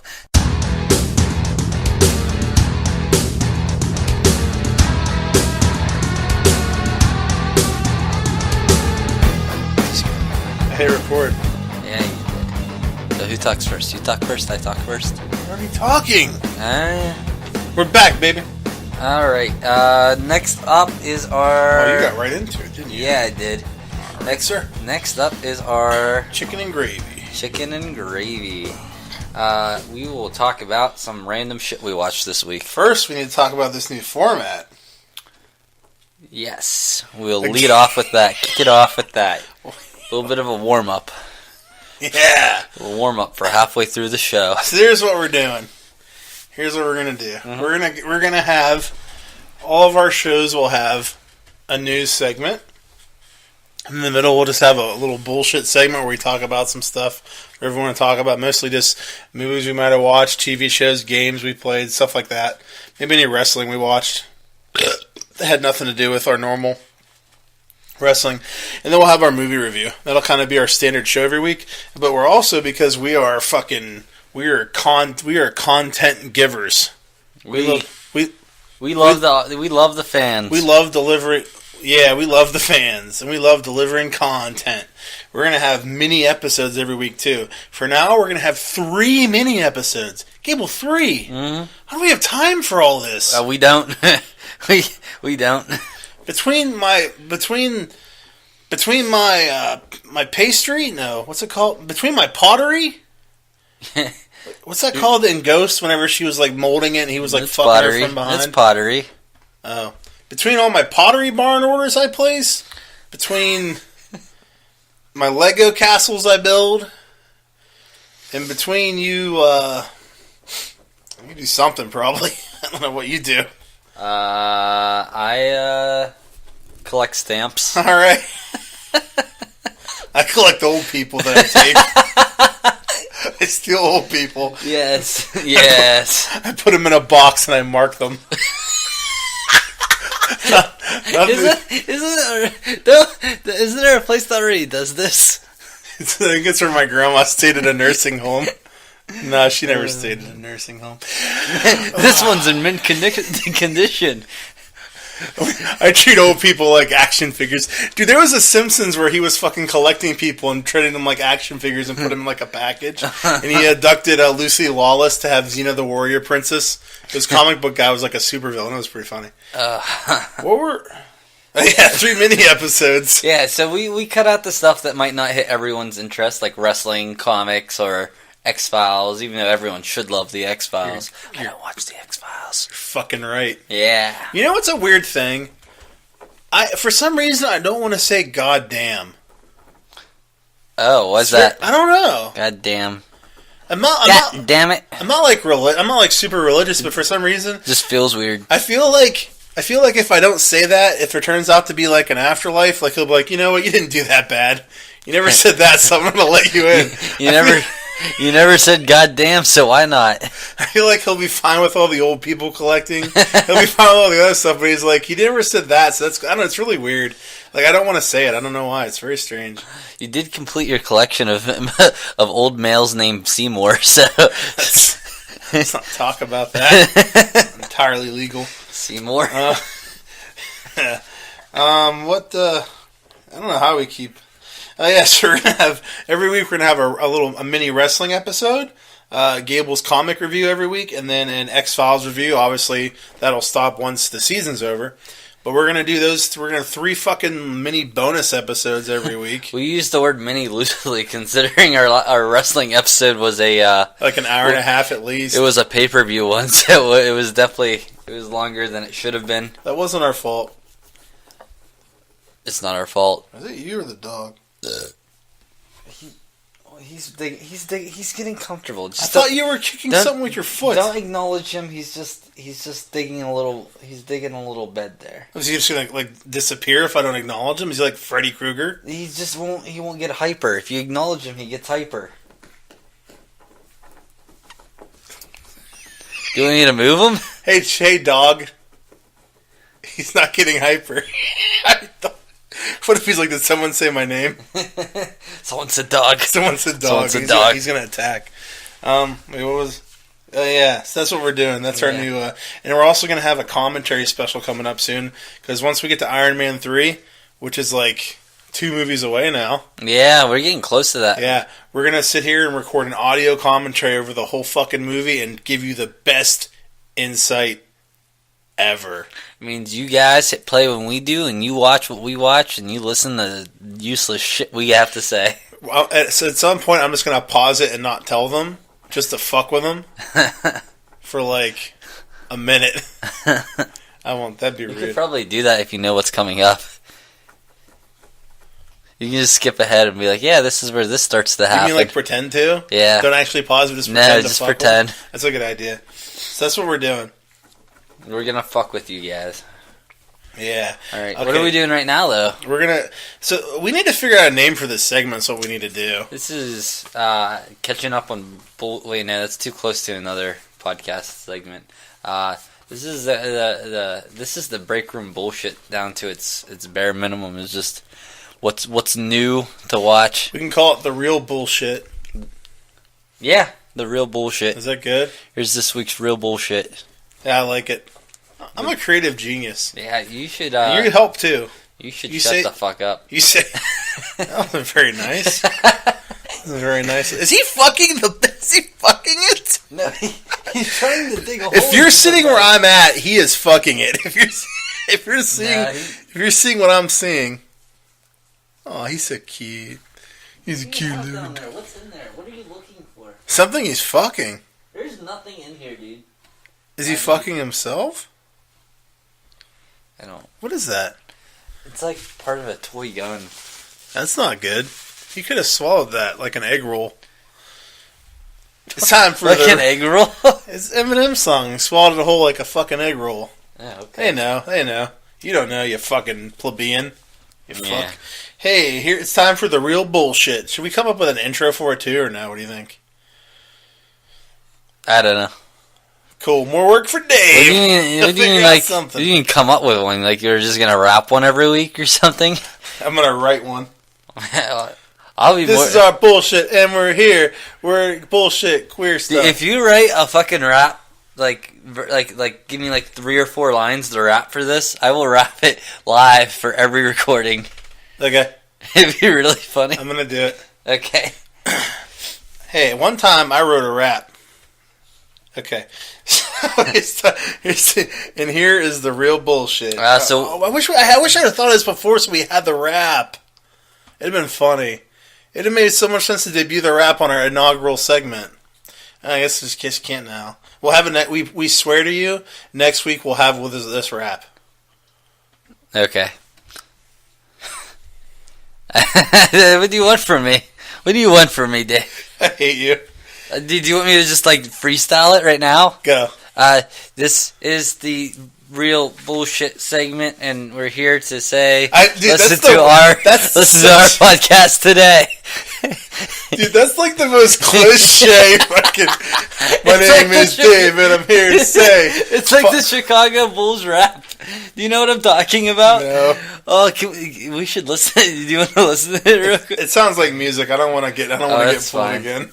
Hey, record. Yeah, you did. So who talks first? You talk first, I talk first. We're already talking. Uh, We're back, baby. Alright, next up is our... Oh, you got right into it, didn't you? Yeah, I did. Next up is our... Chicken and gravy. Chicken and gravy. We will talk about some random shit we watched this week. First, we need to talk about this new format. Yes, we'll lead off with that. Kick it off with that. A little bit of a warm-up. Yeah. A little warm-up for halfway through the show. So here's what we're doing. Here's what we're gonna do. Mm-hmm. We're gonna have all of our shows will have a news segment. In the middle, we'll just have a little bullshit segment where we talk about some stuff whatever we want to talk about. Mostly just movies we might have watched, TV shows, games we played, stuff like that. Maybe any wrestling we watched that had nothing to do with our normal wrestling. And then we'll have our movie review. That'll kind of be our standard show every week. But we're also, because we are content givers. We love the fans. We love delivering. Yeah, we love the fans, and we love delivering content. We're gonna have mini episodes every week too. For now, we're gonna have 3 mini episodes. Gable, 3. Mm-hmm. How do we have time for all this? We don't. we don't. Between my my pastry? No, what's it called? Between my pottery? What's that called in Ghost? Whenever she was like molding it, and he was like fucking pottery. her from behind. That's pottery. Oh, between all my Pottery Barn orders I place, between my Lego castles I build, and between you do something probably. I don't know what you do. I collect stamps. All right. I collect old people that I take. I steal old people. Yes. Yes. I put them in a box and I mark them. Isn't there a place that already does this? I think it's where my grandma stayed at a nursing home. No, she never stayed at a nursing home. This one's in mint condition. I treat old people like action figures. Dude, there was a Simpsons where he was fucking collecting people and treating them like action figures and put them in like a package. And he abducted Lucy Lawless to have Xena the Warrior Princess. This comic book guy was like a supervillain. It was pretty funny. What were... Yeah, 3 mini episodes. Yeah, so we cut out the stuff that might not hit everyone's interest, like wrestling, comics, or X-Files, even though everyone should love the X-Files. I don't watch the X-Files. You're fucking right. Yeah. You know what's a weird thing? For some reason, I don't want to say goddamn. Oh, what's that? I don't know. God damn. God damn it. I'm not like super religious, but for some reason, Just feels weird. I feel like if I don't say that, if there turns out to be like an afterlife, like he'll be like, you know what, you didn't do that bad. You never said that, so I'm gonna let you in. You never said goddamn, so why not? I feel like he'll be fine with all the old people collecting. He'll be fine with all the other stuff, but he's like, he never said that, so that's, I don't know, it's really weird. Like, I don't want to say it. I don't know why. It's very strange. You did complete your collection of old males named Seymour, so Let's not talk about that. Entirely legal. Seymour. I don't know how we keep. Oh yeah, so we're gonna have every week. We're gonna have a mini wrestling episode. Gable's comic review every week, and then an X-Files review. Obviously, that'll stop once the season's over. But we're going to do those. We're going to 3 fucking mini bonus episodes every week. We used the word mini loosely, considering our wrestling episode was a... like an hour and a half at least. It was a pay-per-view one, so it was definitely... It was longer than it should have been. That wasn't our fault. It's not our fault. Is it you or the dog? He's getting comfortable. I thought you were kicking something with your foot. Don't acknowledge him. He's just digging a little. He's digging a little bed there. Is he just gonna like disappear if I don't acknowledge him? Is he like Freddy Krueger? He just won't. He won't get hyper. If you acknowledge him, he gets hyper. Do we need to move him? Hey, dog. He's not getting hyper. What if he's like, did someone say my name? Someone said dog. Someone said dog. He's gonna attack. Wait, what was... yeah, so that's what we're doing. That's our new... and we're also going to have a commentary special coming up soon, because once we get to Iron Man 3, which is like 2 movies away now. Yeah, we're getting close to that. Yeah, we're going to sit here and record an audio commentary over the whole fucking movie and give you the best insight ever. It means you guys hit play when we do, and you watch what we watch, and you listen to useless shit we have to say. Well, so at some point, I'm just going to pause it and not tell them, just to fuck with them, for like a minute. I won't. That'd be rude. You could probably do that if you know what's coming up. You can just skip ahead and be like, yeah, this is where this starts to happen. You mean like pretend to? Yeah. Don't actually pause it, just pretend No, just pretend. That's a good idea. So that's what we're doing. We're gonna fuck with you guys. Yeah. Alright, okay. What are we doing right now, though? So we need to figure out a name for this segment, so what we need to do. This is catching up on... Wait, no, that's too close to another podcast segment. This is the Breakroom bullshit down to its bare minimum. It's just what's new to watch. We can call it the real bullshit. Yeah, the real bullshit. Is that good? Here's this week's real bullshit. Yeah, I like it. I'm a creative genius. Yeah, you should... you help, too. You should shut the fuck up. You say... That was very nice. That was very nice. Is he fucking it? No, he's trying to dig a hole. If you're sitting where I'm at, he is fucking it. If you're seeing what I'm seeing... Oh, he's so cute. He's a cute dude. What's in there? What are you looking for? Something he's fucking. There's nothing in here, dude. Is he fucking himself? I don't... What is that? It's like part of a toy gun. That's not good. He could have swallowed that like an egg roll. It's time for an egg roll? It's Eminem's song. He swallowed it whole like a fucking egg roll. Yeah, okay. They know. You don't know, you fucking plebeian. You fuck. Hey, here it's time for the real bullshit. Should we come up with an intro for it too, or no? What do you think? I don't know. Cool. More work for Dave. What do you mean come up with one? Like you're just gonna rap one every week or something? I'm gonna write one. This is our bullshit, and we're here. We're bullshit queer stuff. If you write a fucking rap, like give me like 3 or 4 lines to rap for this, I will rap it live for every recording. Okay. It'd be really funny. I'm gonna do it. Okay. Hey, one time I wrote a rap. Okay. And here is the real bullshit. I wish I'd have thought of this before, so we had the rap. It'd have been funny. It'd have made so much sense to debut the rap on our inaugural segment. I guess we just can't now. We'll have it. We swear to you, next week we'll have with this rap. Okay. What do you want from me? What do you want from me, Dave? I hate you. Do you want me to just like freestyle it right now? Go. This is the real bullshit segment, and we're here to say listen to our podcast today. Dude, that's like the most cliche fucking. My name is Dave, and I'm here to say it's like the Chicago Bulls rap. Do you know what I'm talking about? No. Oh, we should listen. Do you want to listen to it real quick? It sounds like music. I don't want to get pulled again.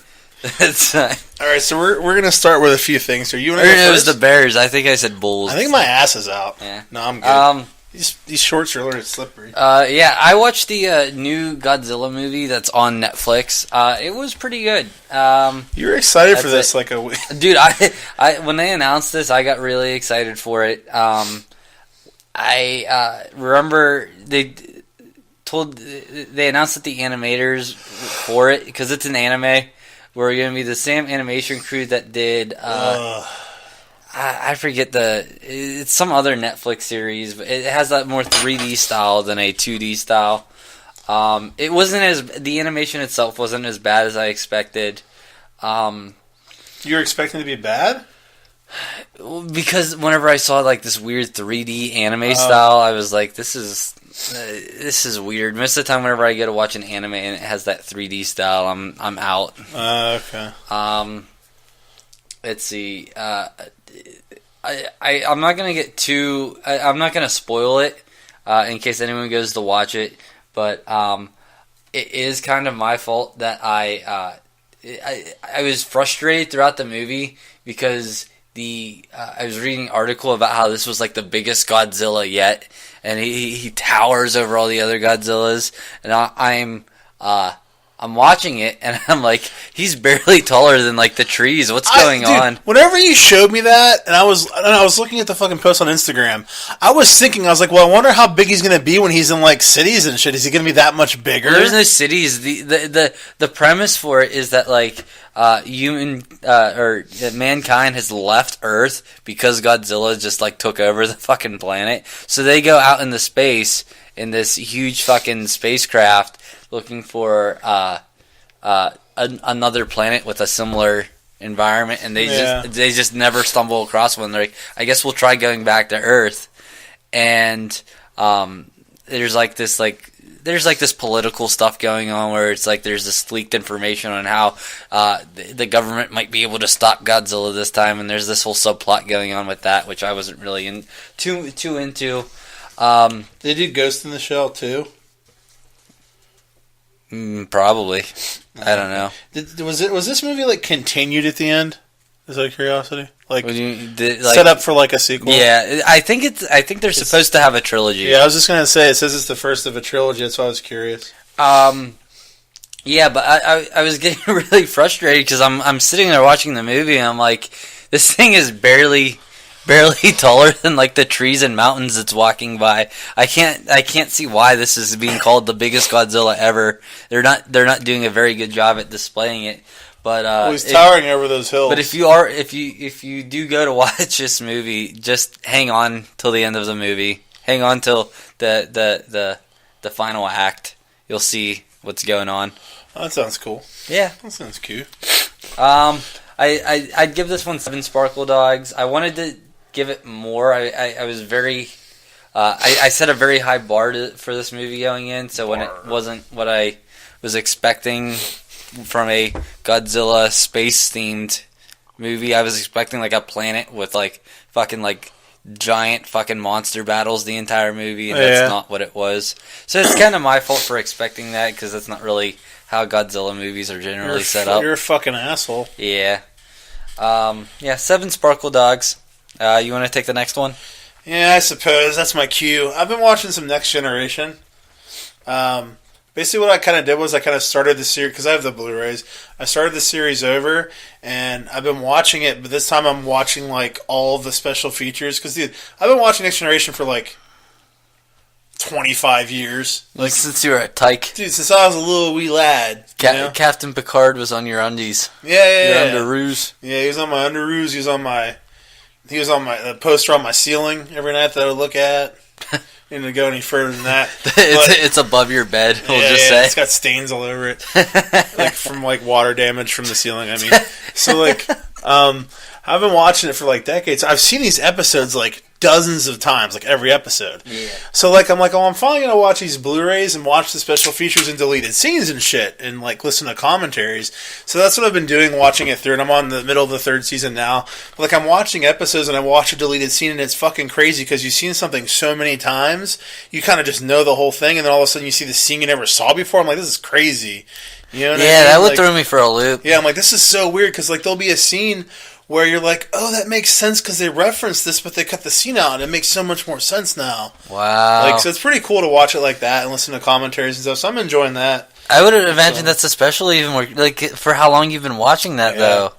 That's fine. All right, so we're gonna start with a few things here. You want to go first? It was the Bears. I think I said Bulls. I think my ass is out. Yeah. No, I'm good. These shorts are a little slippery. Yeah, I watched the new Godzilla movie that's on Netflix. It was pretty good. You were excited for this like a week. Dude, I when they announced this, I got really excited for it. I remember they announced that the animators for it, because it's an anime, were going to be the same animation crew that did. I forget it's some other Netflix series, but it has that more 3D style than a 2D style. It wasn't the animation itself wasn't as bad as I expected. You were expecting it to be bad? Because whenever I saw like this weird 3D anime style, I was like, this is weird. Most of the time, whenever I go to watch an anime and it has that 3D style, I'm out. Okay. Let's see. I'm not gonna get too. I'm not gonna spoil it in case anyone goes to watch it. But it is kind of my fault that I was frustrated throughout the movie because I was reading an article about how this was like the biggest Godzilla yet, and he towers over all the other Godzillas, and I'm watching it, and I'm like, he's barely taller than like the trees. What's going on? Whenever you showed me that, and I was looking at the fucking post on Instagram, I was like, well, I wonder how big he's gonna be when he's in like cities and shit. Is he gonna be that much bigger? Well, there's no cities. The premise for it is that like mankind has left Earth because Godzilla just like took over the fucking planet. So they go out into space in this huge fucking spacecraft looking for another planet with a similar environment, and they just never stumble across one. They're like, I guess we'll try going back to Earth, and there's this political stuff going on where it's like there's this leaked information on how the government might be able to stop Godzilla this time, and there's this whole subplot going on with that, which I wasn't really too into. They do Ghost in the Shell too. Probably. I don't know. Was this movie like continued at the end? Is that curiosity? Like, like set up for like a sequel? Yeah, I think they're supposed to have a trilogy. Yeah, I was just gonna say it says it's the first of a trilogy. That's why I was curious. Yeah, but I was getting really frustrated because I'm sitting there watching the movie and I'm like, this thing is barely taller than like the trees and mountains it's walking by. I can't see why this is being called the biggest Godzilla ever. They're not doing a very good job at displaying it. But he's towering over those hills. But if you do go to watch this movie, just hang on till the end of the movie. Hang on till the final act. You'll see what's going on. Oh, that sounds cool. Yeah, that sounds cute. I'd give this one 7 Sparkle Dogs. I wanted to give it more. I was very I set a very high bar for this movie going in, so when it wasn't what I was expecting from a Godzilla space themed movie, I was expecting like a planet with like fucking like giant fucking monster battles the entire movie, and that's not what it was. So it's kind of my fault for expecting that, because that's not really how Godzilla movies are generally set up. You're a fucking asshole. Yeah. 7 Sparkle Dogs. You want to take the next one? Yeah, I suppose. That's my cue. I've been watching some Next Generation. Basically what I kind of did was I kind of started the series, because I have the Blu-rays. I started the series over, and I've been watching it, but this time I'm watching like all of the special features, because I've been watching Next Generation for like 25 years. Like since you were a tyke. Dude, since I was a little wee lad. Captain Picard was on your undies. Yeah. Your underoos. Yeah, he was on my underoos. He was on my poster on my ceiling every night that I would look at. Didn't go any further than that. It's above your bed, we'll just say. It's got stains all over it. Like from like water damage from the ceiling, I mean. So like I've been watching it for like decades. I've seen these episodes like dozens of times, like every episode. Yeah. So like I'm finally gonna watch these Blu-rays and watch the special features and deleted scenes and shit, and like listen to commentaries. So that's what I've been doing, watching it through, and I'm on the middle of the 3rd season now. But like I'm watching episodes and I watch a deleted scene, and it's fucking crazy because you've seen something so many times, you kind of just know the whole thing, and then all of a sudden you see the scene you never saw before. I'm like, this is crazy. You know what I mean? That would like, throw me for a loop. Yeah, I'm like, this is so weird, because like there'll be a scene where you're like, oh, that makes sense because they referenced this, but they cut the scene out, and it makes so much more sense now. Wow. Like, so it's pretty cool to watch it like that and listen to commentaries and stuff. So I'm enjoying that. I would imagine that's especially even more like for how long you've been watching that though.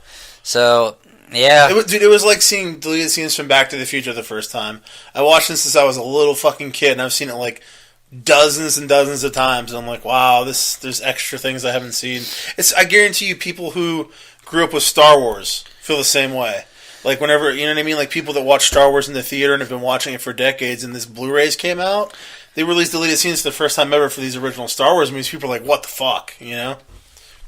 So yeah, it was like seeing deleted scenes from Back to the Future the first time. I watched it since I was a little fucking kid, and I've seen it like dozens and dozens of times. And I'm like, wow, there's extra things I haven't seen. I guarantee you, people who grew up with Star Wars feel the same way. Like whenever, you know what I mean? Like people that watch Star Wars in the theater and have been watching it for decades, and this Blu-rays came out, they released deleted scenes for the first time ever for these original Star Wars movies. People are like, what the fuck? You know?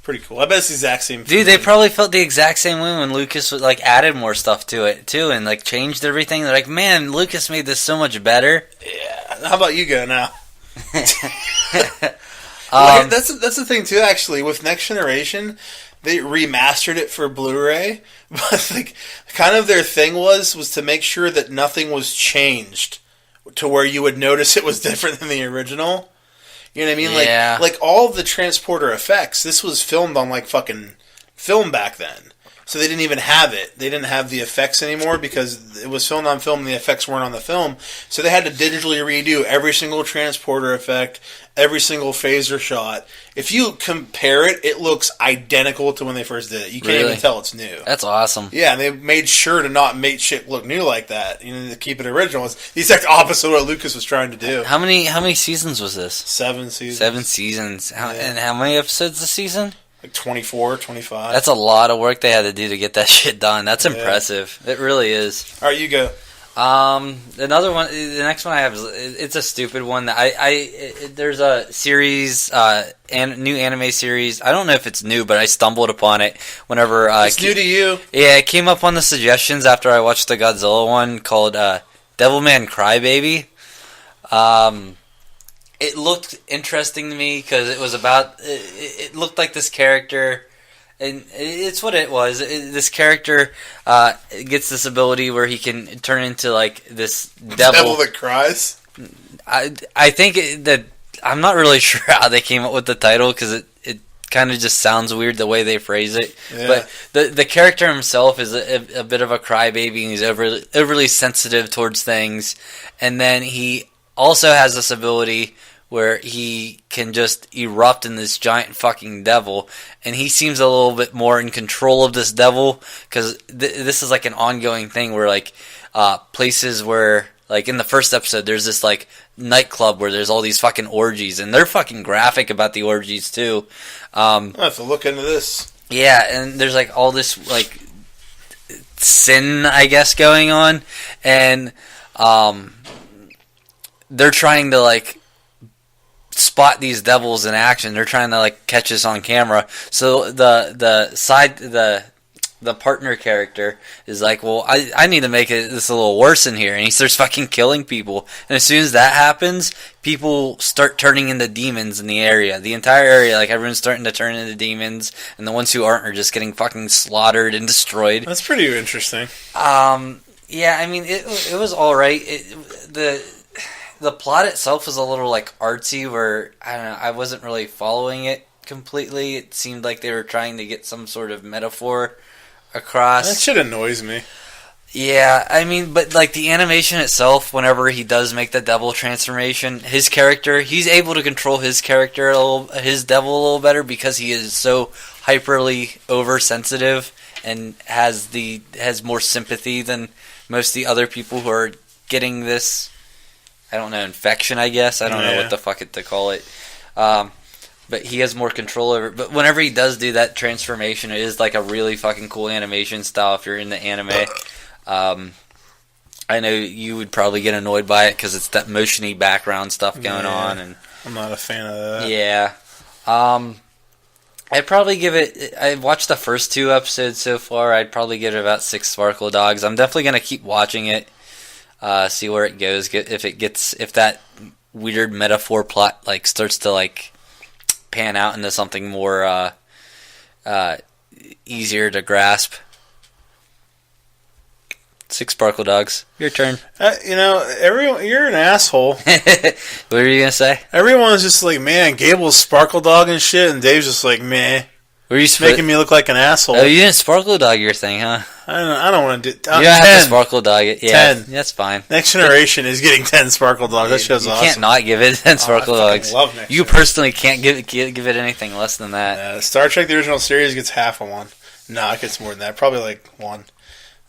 Pretty cool. I bet it's the exact same thing. Dude, they probably felt the exact same way when Lucas like added more stuff to it too, and like changed everything. They're like, man, Lucas made this so much better. Yeah. How about you go now? That's the thing too. Actually, with Next Generation, they remastered it for Blu-ray, but like kind of their thing was to make sure that nothing was changed to where you would notice it was different than the original. You know what I mean? Yeah. Like all of the transporter effects, this was filmed on like fucking film back then. So they didn't even have it. They didn't have the effects anymore because it was filmed on film and the effects weren't on the film. So they had to digitally redo every single transporter effect, every single phaser shot. If you compare it, it looks identical to when they first did it. You can't even tell it's new. That's awesome. Yeah, and they made sure to not make shit look new like that. You know, to keep it original. It's the exact opposite of what Lucas was trying to do. How many seasons was this? 7 seasons. 7 seasons. And how many episodes a season? Like 24, 25. That's a lot of work they had to do to get that shit done. That's impressive. It really is. All right, you go. Another one. The next one I have is it's a stupid one. There's a series, new anime series. I don't know if it's new, but I stumbled upon it whenever. It's new to you. Yeah, it came up on the suggestions after I watched the Godzilla one called Devilman Crybaby. It looked interesting to me because it was about. It looked like this character, and it's what it was. This character gets this ability where he can turn into like this devil that cries. I think that I'm not really sure how they came up with the title because it kind of just sounds weird the way they phrase it. Yeah. But the character himself is a bit of a crybaby, and he's overly sensitive towards things, and then he also has this ability where he can just erupt in this giant fucking devil, and he seems a little bit more in control of this devil, because this is like an ongoing thing where like places where, like in the first episode, there's this like nightclub where there's all these fucking orgies, and they're fucking graphic about the orgies too. I'll have to look into this. Yeah, and there's like all this like sin, I guess, going on, and they're trying to like spot these devils in action. They're trying to like catch us on camera. So the partner character is like, well, I need to make this a little worse in here, and he starts fucking killing people. And as soon as that happens, people start turning into demons in the area. The entire area, like everyone's starting to turn into demons, and the ones who aren't are just getting fucking slaughtered and destroyed. That's pretty interesting. Yeah, I mean, it was all right. The plot itself was a little like artsy, where I don't know, I wasn't really following it completely. It seemed like they were trying to get some sort of metaphor across. That shit annoys me. Yeah, I mean, but like the animation itself, whenever he does make the devil transformation, his character, he's able to control his character his devil a little better because he is so hyperly oversensitive and has more sympathy than most of the other people who are getting this, I don't know, infection, I guess. I don't know what the fuck to call it. But he has more control over it. But whenever he does do that transformation, it is like a really fucking cool animation style if you're in the anime. I know you would probably get annoyed by it because it's that motiony background stuff going on. And I'm not a fan of that. Yeah. I'd probably give it... I've watched the first 2 episodes so far. I'd probably give it about 6 Sparkle Dogs. I'm definitely going to keep watching it. See where it goes. If that weird metaphor plot like starts to like pan out into something more easier to grasp. 6 Sparkle Dogs. Your turn. Everyone, you're an asshole. What were you gonna say? Everyone's just like, man, Gable's Sparkle Dog and shit, and Dave's just like, meh. Were you making me look like an asshole. Oh, you didn't sparkle dog your thing, huh? I don't want to do. You have to sparkle dog it. Yeah, 10. That's fine. Next Generation is getting 10 sparkle dogs. That show's awesome. You can't not give it 10 sparkle dogs. Love Next You Generation. personally can't give it anything less than that. Star Trek: The Original Series gets half a one. No, it gets more than that. Probably like 1.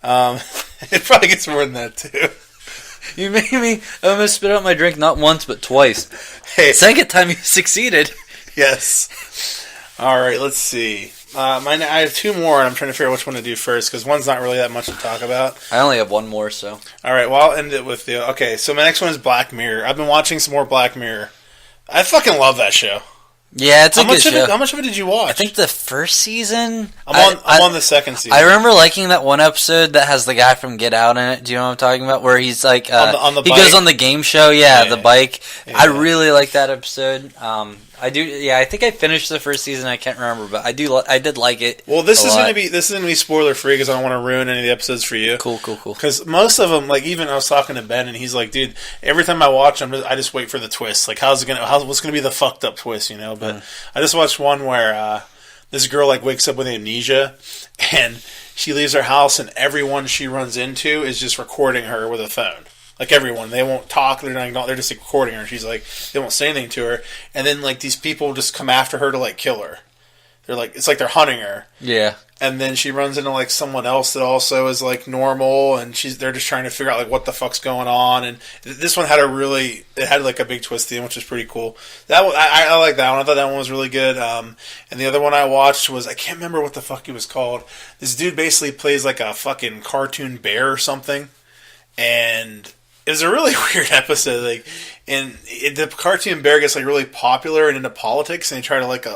It probably gets more than that too. You made me almost spit out my drink not once but twice. Hey, Second time you succeeded. yes. All right, let's see. I have 2 more, and I'm trying to figure out which one to do first because one's not really that much to talk about. I only have one more, so. All right, well, I'll end it with the. Okay, so my next one is Black Mirror. I've been watching some more Black Mirror. I fucking love that show. Yeah, it's a good show. How much of it did you watch? I think the first season. I'm on the second season. I remember liking that one episode that has the guy from Get Out in it. Do you know what I'm talking about? Where he's like, on the he bike? Goes on the game show. Yeah, the bike. Yeah. I really like that episode. I do. Yeah, I think I finished the first season. I can't remember, but I do. I did like it. Well, this is gonna be spoiler free because I don't want to ruin any of the episodes for you. Cool. Because most of them, like even I was talking to Ben and he's like, dude, every time I watch them, I just wait for the twist. Like, what's gonna be the fucked up twist, you know? But I just watched one where this girl like wakes up with amnesia and she leaves her house and everyone she runs into is just recording her with a phone. Like everyone, they won't talk. They're just like, recording her. She's like, they won't say anything to her. And then like these people just come after her to like kill her. They're like, it's like they're hunting her. Yeah. And then she runs into like someone else that also is like normal, and they're just trying to figure out like what the fuck's going on. And this one had like a big twist in, which is pretty cool. That one, I like that one. I thought that one was really good. And the other one I watched was, I can't remember what the fuck he was called. This dude basically plays like a fucking cartoon bear or something, and it was a really weird episode. Like, and the cartoon bear gets like really popular and into politics, and they try to like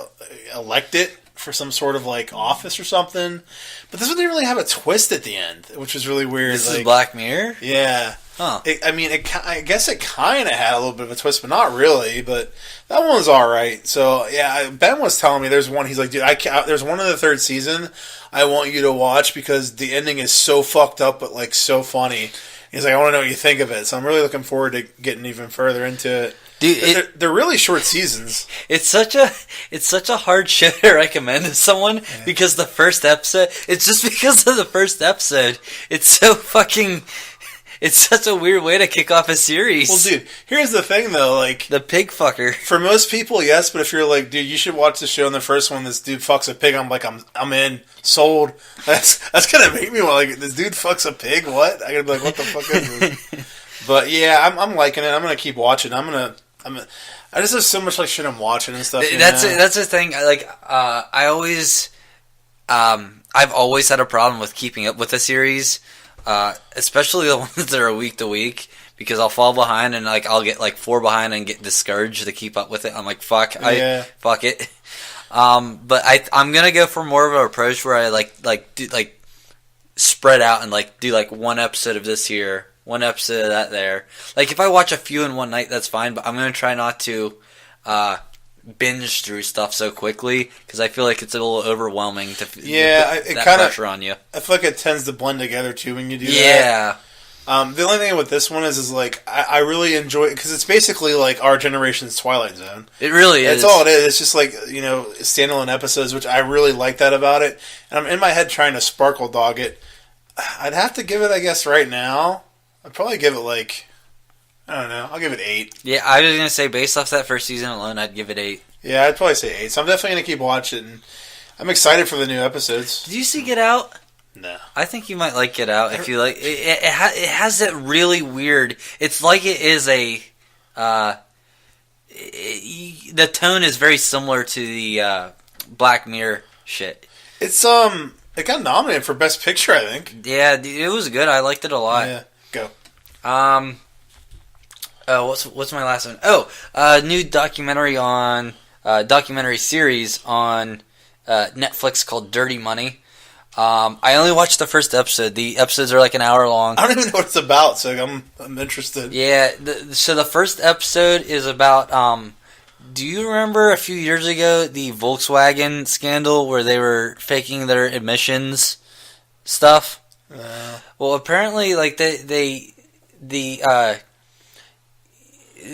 elect it for some sort of like office or something. But this one didn't really have a twist at the end, which was really weird. This is Black Mirror? Yeah. Huh. I guess it kind of had a little bit of a twist, but not really. But that one was all right. So yeah, Ben was telling me there's one. He's like, dude, there's one in the 3rd season I want you to watch because the ending is so fucked up, but like so funny. He's like, I want to know what you think of it. So I'm really looking forward to getting even further into it. Dude, they're really short seasons. It's such a hard show to recommend to someone because the first episode. It's just because of the first episode. It's so fucking. It's such a weird way to kick off a series. Well, dude, here's the thing though, like the pig fucker. For most people, yes, but if you're like, dude, you should watch the show. In the first one, this dude fucks a pig. I'm like, I'm in, sold. That's gonna make me like, this dude fucks a pig. What? I gotta be like, what the fuck is this? But yeah, I'm liking it. I'm gonna keep watching. I just have so much like shit I'm watching and stuff. That's the thing. I always, I've always had a problem with keeping up with a series. Especially the ones that are week to week, because I'll fall behind and like I'll get like 4 behind and get discouraged to keep up with it. I'm like, fuck it. But I'm gonna go for more of an approach where I do spread out and like do like one episode of this here, one episode of that there. Like if I watch a few in one night, that's fine. But I'm gonna try not to binge through stuff so quickly because I feel like it's a little overwhelming to put that pressure on you. I feel like it tends to blend together too when you do that. Yeah. The only thing with this one is like I really enjoy it because it's basically like our generation's Twilight Zone. It really is. That's all it is. It's just like standalone episodes, which I really like that about it. And I'm in my head trying to sparkle dog it. I'd have to give it, I guess, right now. I'd probably give it like. I don't know. I'll give it 8. Yeah, I was going to say, based off that first season alone, I'd give it 8. Yeah, I'd probably say 8. So I'm definitely going to keep watching. I'm excited for the new episodes. Did you see Get Out? No. I think you might like Get Out if you like. It has that really weird. It's like it is a. The tone is very similar to the Black Mirror shit. It's it got nominated for Best Picture, I think. Yeah, it was good. I liked it a lot. Yeah, go. What's my last one? New documentary series on Netflix called Dirty Money. I only watched the first episode. The episodes are like an hour long. I don't even know what it's about, so I'm interested. Yeah, so the first episode is about. Do you remember a few years ago the Volkswagen scandal where they were faking their emissions stuff?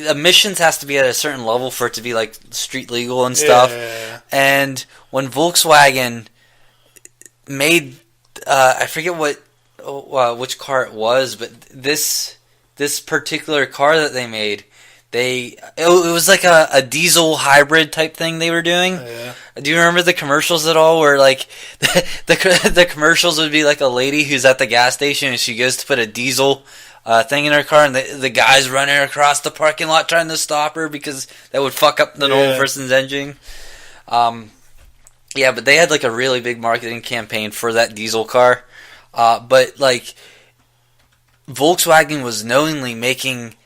emissions has to be at a certain level for it to be like street legal and stuff. Yeah. And when Volkswagen made, I forget which car it was, but this particular car that they made, it was like a diesel hybrid type thing they were doing. Yeah. Do you remember the commercials at all? Where like the commercials would be like a lady who's at the gas station and she goes to put a diesel thing in her car, and the guy's running across the parking lot trying to stop her because that would fuck up the normal person's engine. Yeah, but they had like a really big marketing campaign for that diesel car. But like Volkswagen was knowingly making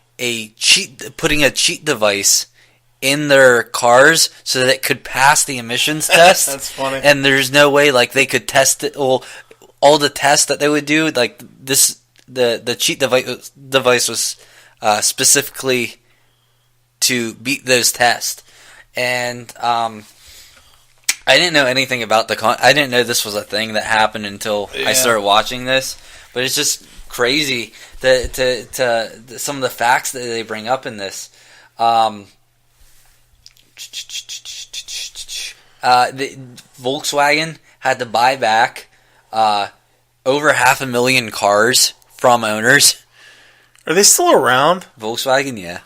putting a cheat device in their cars so that it could pass the emissions test. That's funny. And there's no way like they could test it. Well, all the tests that they would do, like the cheat device was specifically to beat those tests. And I didn't know anything about I didn't know this was a thing that happened until I started watching this. But it's just crazy to some of the facts that they bring up in this. The Volkswagen had to buy back over 500,000 cars from owners. Are they still around? Volkswagen, yeah.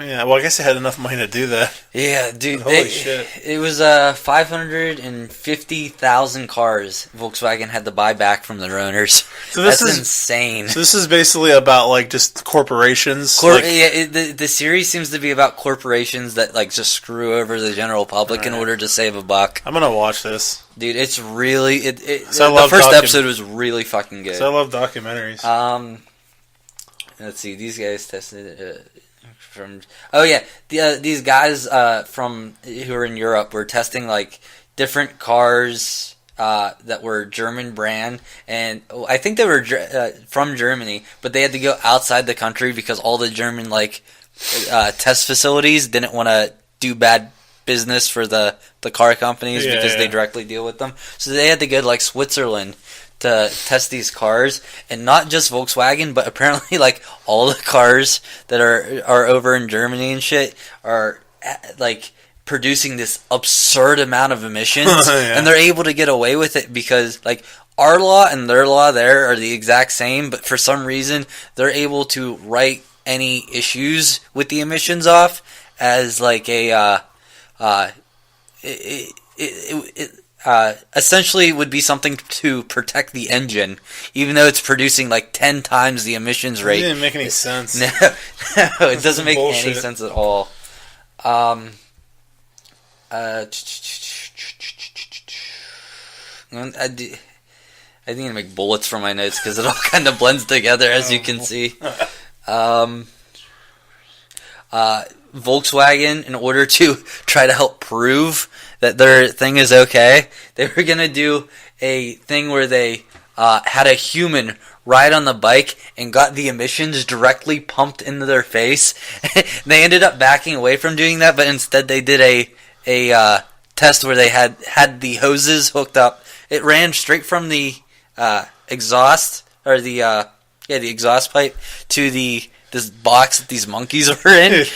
Yeah, well, I guess they had enough money to do that. Yeah, dude. Holy shit. It was 550,000 cars Volkswagen had to buy back from their owners. So this That's is insane. So this is basically about like just corporations. The series seems to be about corporations that like just screw over the general public in order to save a buck. I'm gonna watch this, dude. It's really So the first episode was really fucking good. So I love documentaries. Let's see. These guys tested from. Oh yeah, these guys from who are in Europe were testing like different cars that were German brand, and I think they were from Germany, but they had to go outside the country because all the German like test facilities didn't want to do bad business for the car companies because they directly deal with them. So they had to go to like Switzerland to test these cars, and not just Volkswagen, but apparently like all the cars that are over in Germany and shit are like producing this absurd amount of emissions, and they're able to get away with it because like our law and their law there are the exact same, but for some reason they're able to write any issues with the emissions off as like a essentially would be something to protect the engine, even though it's producing like 10 times the emissions rate. It didn't make any sense. No, it doesn't make any sense at all. I need to make bullets for my notes because it all kind of blends together, as you can see. Volkswagen, in order to try to help prove that their thing is okay, they were going to do a thing where they had a human ride on the bike and got the emissions directly pumped into their face. They ended up backing away from doing that, but instead they did a test where they had the hoses hooked up. It ran straight from the exhaust, or the exhaust pipe to this box that these monkeys were in,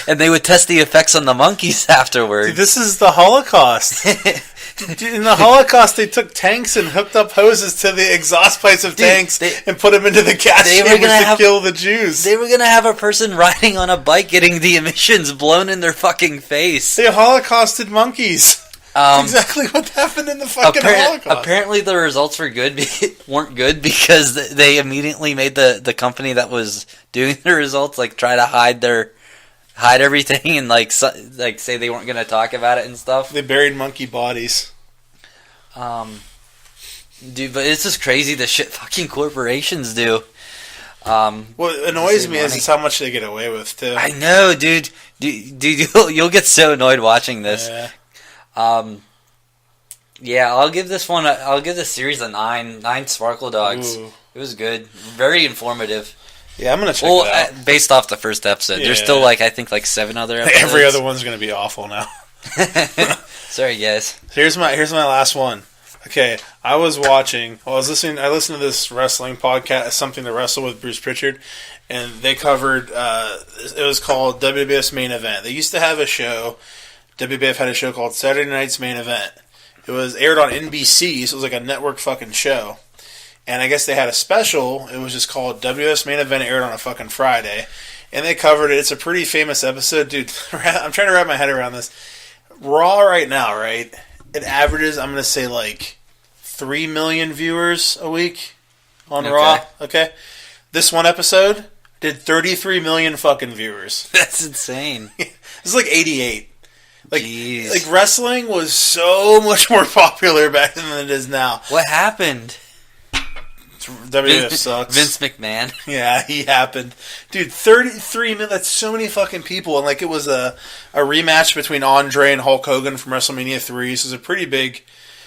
and they would test the effects on the monkeys afterwards. Dude, this is the Holocaust. In the Holocaust, they took tanks and hooked up hoses to the exhaust pipes of tanks and put them into the gas chambers to kill the Jews. They were going to have a person riding on a bike getting the emissions blown in their fucking face. They holocausted monkeys. Exactly what happened in the fucking Holocaust. Apparently the results weren't good because they immediately made the company that was doing the results like try to hide everything and like say they weren't going to talk about it and stuff. They buried monkey bodies. Dude, but it's just crazy the shit fucking corporations do. What annoys me is how much they get away with too. I know, dude. Dude, you'll get so annoyed watching this. Yeah. I'll give this series a 9. 9 Sparkle Dogs. Ooh. It was good. Very informative. Yeah, I'm gonna check it out. Based off the first episode. There's still I think 7 other episodes. Every other one's gonna be awful now. Sorry, guys. Here's my last one. Okay, I listened to this wrestling podcast, Something to Wrestle with Bruce Pritchard, and they covered. It was called WWF's Main Event. They used to have a show. WWF had a show called Saturday Night's Main Event. It was aired on NBC, so it was like a network fucking show. And I guess they had a special. It was just called WWF's Main Event, aired on a fucking Friday. And they covered it. It's a pretty famous episode. Dude, I'm trying to wrap my head around this. Raw right now, right? It averages, I'm going to say, like 3 million viewers a week on Raw. Okay? This one episode did 33 million fucking viewers. That's insane. It's like 88. Jeez. Like wrestling was so much more popular back then than it is now. What happened? WWF sucks. Vince McMahon. Yeah, he happened. Dude, 33 minutes, that's so many fucking people. And like it was a rematch between Andre and Hulk Hogan from WrestleMania 3. So it was a pretty big...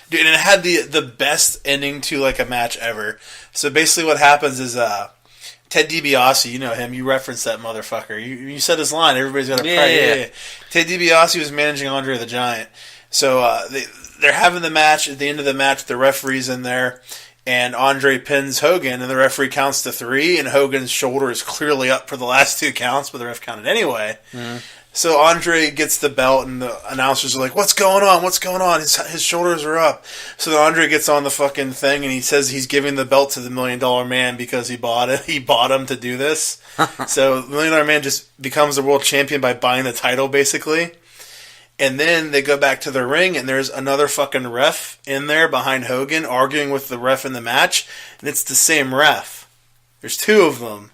Dude, and it had the best ending to like a match ever. So basically what happens is... Ted DiBiase, you know him. You referenced that motherfucker. You said his line. Everybody's gonna pray. Yeah. Ted DiBiase was managing Andre the Giant. So they're having the match. At the end of the match, the referee's in there, and Andre pins Hogan, and the referee counts to 3, and Hogan's shoulder is clearly up for the last 2 counts, but the ref counted anyway. Mm-hmm. So Andre gets the belt, and the announcers are like, "What's going on? What's going on?" His shoulders are up. So then Andre gets on the fucking thing, and he says he's giving the belt to the $1 Million Man because he bought it. He bought him to do this. So the $1 Million Man just becomes the world champion by buying the title, basically. And then they go back to the ring, and there's another fucking ref in there behind Hogan arguing with the ref in the match, and it's the same ref. There's 2 of them.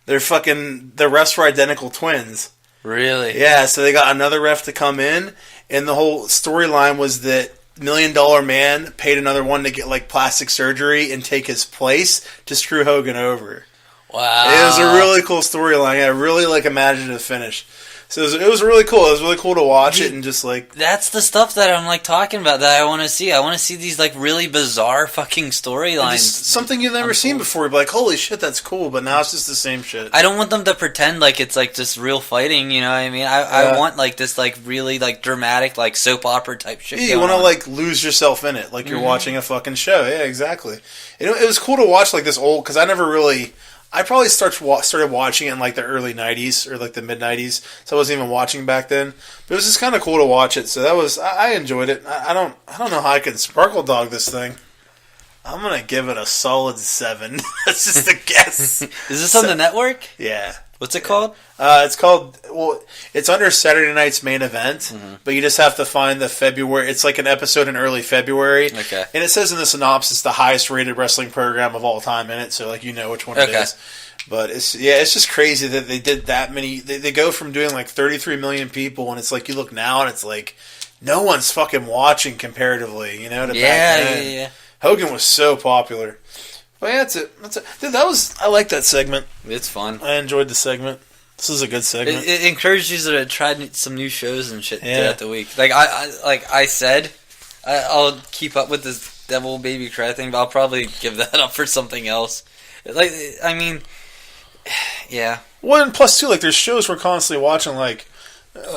The refs were identical twins. Really? Yeah, so they got another ref to come in, and the whole storyline was that $1 Million Man paid another one to get like plastic surgery and take his place to screw Hogan over. Wow. It was a really cool storyline. I really like imaginative finish. So it was really cool. It was really cool to watch it and just like... That's the stuff that I'm like talking about that I want to see. I want to see these like really bizarre fucking storylines. Something you've never seen before. You'd be like, holy shit, that's cool. But now it's just the same shit. I don't want them to pretend like it's like just real fighting, you know what I mean? I want like this like really like dramatic like soap opera type shit. Yeah, you want to like lose yourself in it. Like you're watching a fucking show. Yeah, exactly. It was cool to watch like this old... Because I probably started watching it in like the early 90s or like the mid 90s, so I wasn't even watching back then. But it was just kind of cool to watch it. So I enjoyed it. I don't know how I can sparkle dog this thing. I'm gonna give it a solid 7. That's just a guess. Is this on the network? Yeah. What's it called? It's under Saturday Night's Main Event, but you just have to find the February. It's like an episode in early February. Okay. And it says in the synopsis the highest rated wrestling program of all time in it, so like you know which one it is. But it's just crazy that they did that many. They go from doing like 33 million people, and it's like you look now and it's like no one's fucking watching comparatively, you know? To back then. Yeah. Hogan was so popular. But yeah, that's it. Dude, I like that segment. It's fun. I enjoyed the segment. This is a good segment. It encourages you to try some new shows and shit throughout the week. Like I said, I'll keep up with this Devil Baby Cry thing, but I'll probably give that up for something else. Like, I mean, yeah. Well, and plus, too, like, there's shows we're constantly watching, like,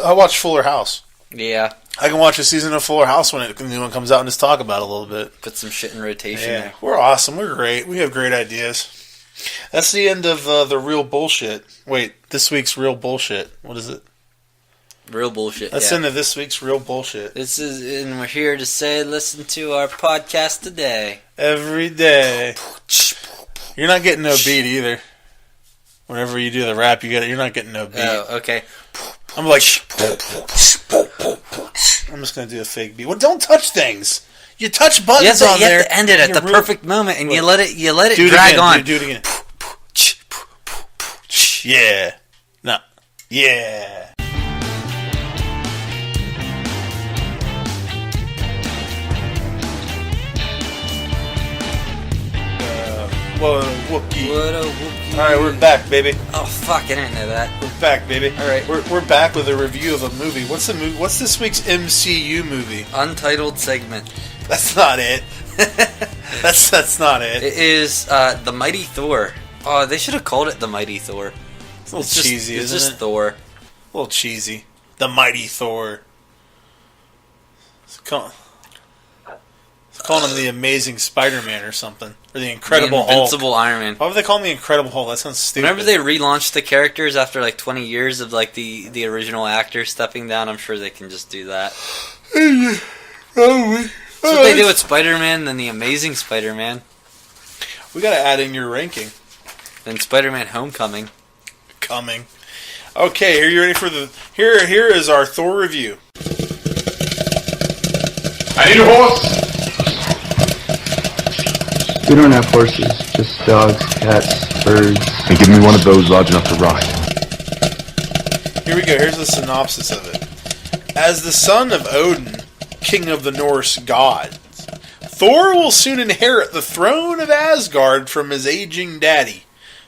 I watch Fuller House. Yeah. I can watch a season of Fuller House when the new one comes out and just talk about it a little bit. Put some shit in rotation. Yeah, we're awesome. We're great. We have great ideas. That's the end of the real bullshit. Wait, this week's real bullshit. What is it? Real bullshit. That's the end of this week's real bullshit. And we're here to say, listen to our podcast today. Every day. You're not getting no beat either. Whenever you do the rap, you're not getting no beat. Oh, okay. I'm like, I'm just gonna do a fake beat. Well, don't touch things. You touch buttons on there. You have to end it at the perfect moment, and you let it drag on. Do it again. Yeah. No. Yeah. What a whoopie. Alright, we're back, baby. Oh, fuck, I didn't know that. We're back, baby. Alright. We're back with a review of a movie. What's the movie? What's this week's MCU movie? Untitled segment. That's not it. That's not it. It is The Mighty Thor. Oh, they should have called it The Mighty Thor. It's a little cheesy, isn't it? It's just Thor. A little cheesy. The Mighty Thor. calling him the Amazing Spider-Man or something. Or the Incredible Hulk. Invincible Iron Man. Why would they call him the Incredible Hulk? That sounds stupid. Whenever they relaunched the characters after like 20 years of like the original actor stepping down, I'm sure they can just do that. Probably. That's what they do with Spider-Man and the Amazing Spider-Man. We gotta add in your ranking. Then Spider-Man Homecoming. Coming. Okay, are you ready for the... Here is our Thor review. I need a horse! We don't have horses, just dogs, cats, birds. And give me one of those large enough to ride. Here we go, here's the synopsis of it. As the son of Odin, king of the Norse gods, Thor will soon inherit the throne of Asgard from his aging daddy.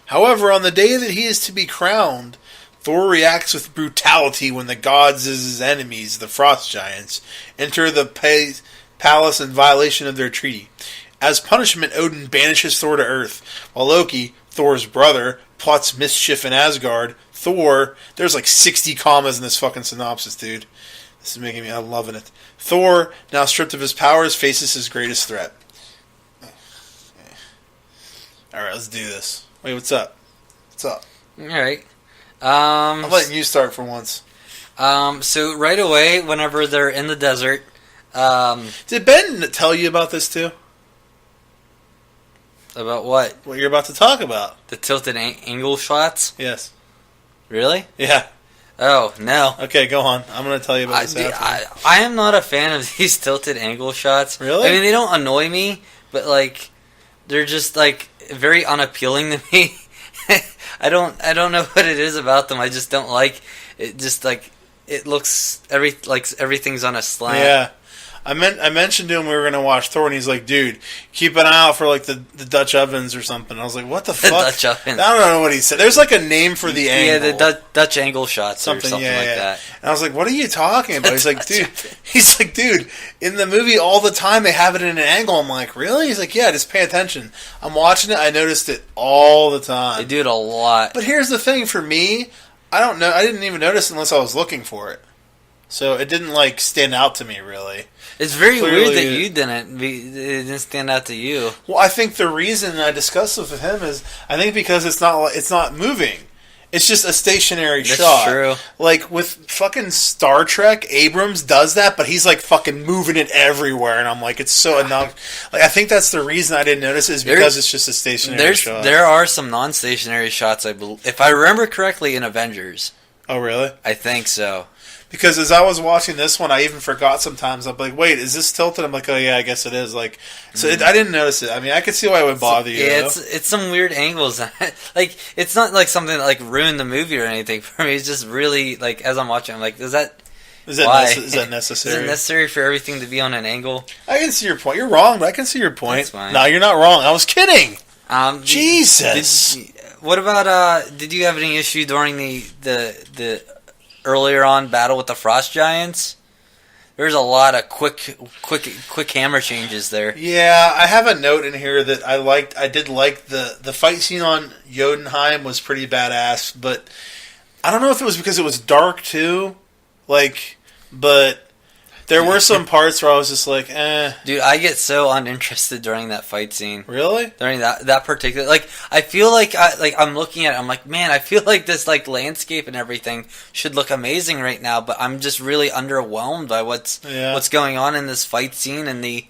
However, on the day that he is to be crowned, Thor reacts with brutality when the gods' his enemies, the Frost Giants, enter the palace in violation of their treaty. As punishment, Odin banishes Thor to Earth, while Loki, Thor's brother, plots mischief in Asgard. Thor, there's like 60 commas in this fucking synopsis, dude. This is making me, I'm loving it. Thor, now stripped of his powers, faces his greatest threat. Alright, let's do this. Wait, what's up? What's up? Alright. I'm letting you start for once. So right away, whenever they're in the desert, Did Ben tell you about this too? about what? What you're about to talk about? The tilted angle shots? Yes. Really? Yeah. Oh, no. Okay, go on. I'm going to tell you about this after. I am not a fan of these tilted angle shots. Really? I mean, they don't annoy me, but like, they're just like very unappealing to me. I don't know what it is about them. I just don't like it. Just like it looks everything's on a slant. Yeah. I mentioned to him we were going to watch Thor, and he's like, dude, keep an eye out for like the Dutch ovens or something. I was like, what the fuck? Dutch ovens. I don't know what he said. There's like a name for the angle. Yeah, the Dutch angle shots something, or something like that. And I was like, what are you talking about? He's like, dude, in the movie all the time they have it in an angle. I'm like, really? He's like, yeah, just pay attention. I'm watching it. I noticed it all the time. They do it a lot. But here's the thing for me, I don't know. I didn't even notice unless I was looking for it. So it didn't like stand out to me really. It's very Clearly, weird that you didn't. It didn't stand out to you. Well, I think the reason I discussed this with him is I think because it's not moving. It's just a stationary That's shot. true. Like with fucking Star Trek, Abrams does that, but he's like fucking moving it everywhere, and I'm like, it's so enough. Like I think that's the reason I didn't notice is because it's just a stationary shot. There are some non-stationary shots. If I remember correctly, in Avengers. Oh really? I think so. Because as I was watching this one, I even forgot sometimes. I'm like, wait, is this tilted? I'm like, oh yeah, I guess it is. Like, so I didn't notice it. I mean, I could see why it would bother you. Yeah, it's some weird angles. Like, it's not like something that like ruined the movie or anything for me. It's just really like as I'm watching, I'm like, is that why? Is that necessary? Is it necessary for everything to be on an angle? I can see your point. You're wrong, but I can see your point. That's fine. No, you're not wrong. I was kidding. Jesus. What about? Did you have any issue during the earlier on battle with the Frost Giants? There's a lot of quick hammer changes there. Yeah, I have a note in here that I did like the fight scene on Jotunheim was pretty badass, but I don't know if it was because it was dark too, but there were some parts where I was just like, eh. Dude, I get so uninterested during that fight scene. Really? During that particular, I feel like I'm looking at it, I'm like, man, I feel like this landscape and everything should look amazing right now, but I'm just really underwhelmed by what's going on in this fight scene and the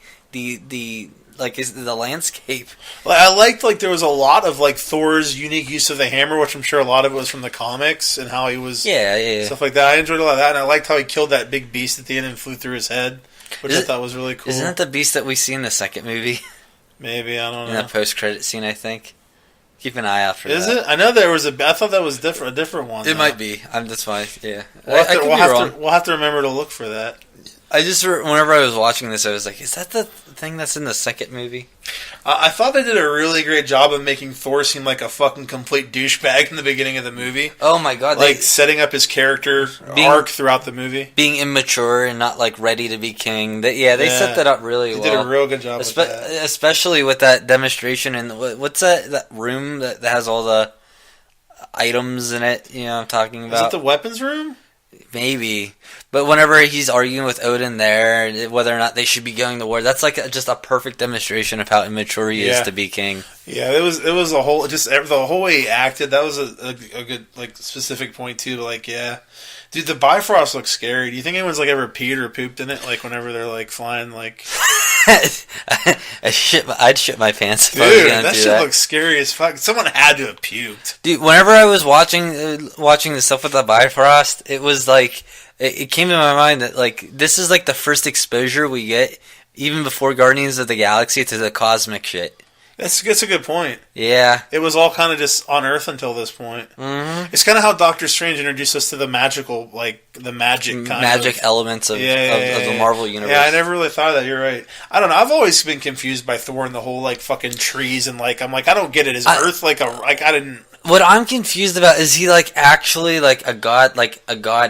landscape. Well, I liked there was a lot of Thor's unique use of the hammer, which I'm sure a lot of it was from the comics and how he was stuff like that. I enjoyed a lot of that, and I liked how he killed that big beast at the end and flew through his head, which I thought was really cool. Isn't that the beast that we see in the second movie? Maybe, I don't know. In that post-credit scene, I think. Keep an eye out for that. Is it? I know there was I thought that was a different one. It might be. That's fine. Yeah. We'll have to remember to look for that. I just, whenever I was watching this, I was like, is that the thing that's in the second movie? I thought they did a really great job of making Thor seem like a fucking complete douchebag in the beginning of the movie. Oh my god. Setting up his character arc throughout the movie. Being immature and not, ready to be king. They set that up really well. They did a real good job with that. Especially with that demonstration in, what's that room that has all the items in it, I'm talking about? Is it the weapons room? maybe. But whenever he's arguing with Odin there, whether or not they should be going to war, that's like just a perfect demonstration of how immature he is to be king. Yeah, it was a whole just the whole way he acted. That was a good like specific point too. But like, yeah, dude, the Bifrost looks scary. Do you think anyone's like ever peed or pooped in it? Like whenever they're like flying, like. I'd shit my pants. Dude, that shit looks scary as fuck. Someone had to have puked. Dude, whenever I was watching the stuff with the Bifrost, it was like it came to my mind that like this is like the first exposure we get, even before Guardians of the Galaxy, to the cosmic shit. That's a good point. Yeah. It was all kind of just on Earth until this point. Mm-hmm. It's kind of how Doctor Strange introduced us to the magical, like, the magic elements of the Marvel Universe. Yeah, I never really thought of that. You're right. I don't know. I've always been confused by Thor and the whole, like, fucking trees and, like, I'm like, I don't get it. Is Earth, like, I didn't... What I'm confused about is he like actually like a god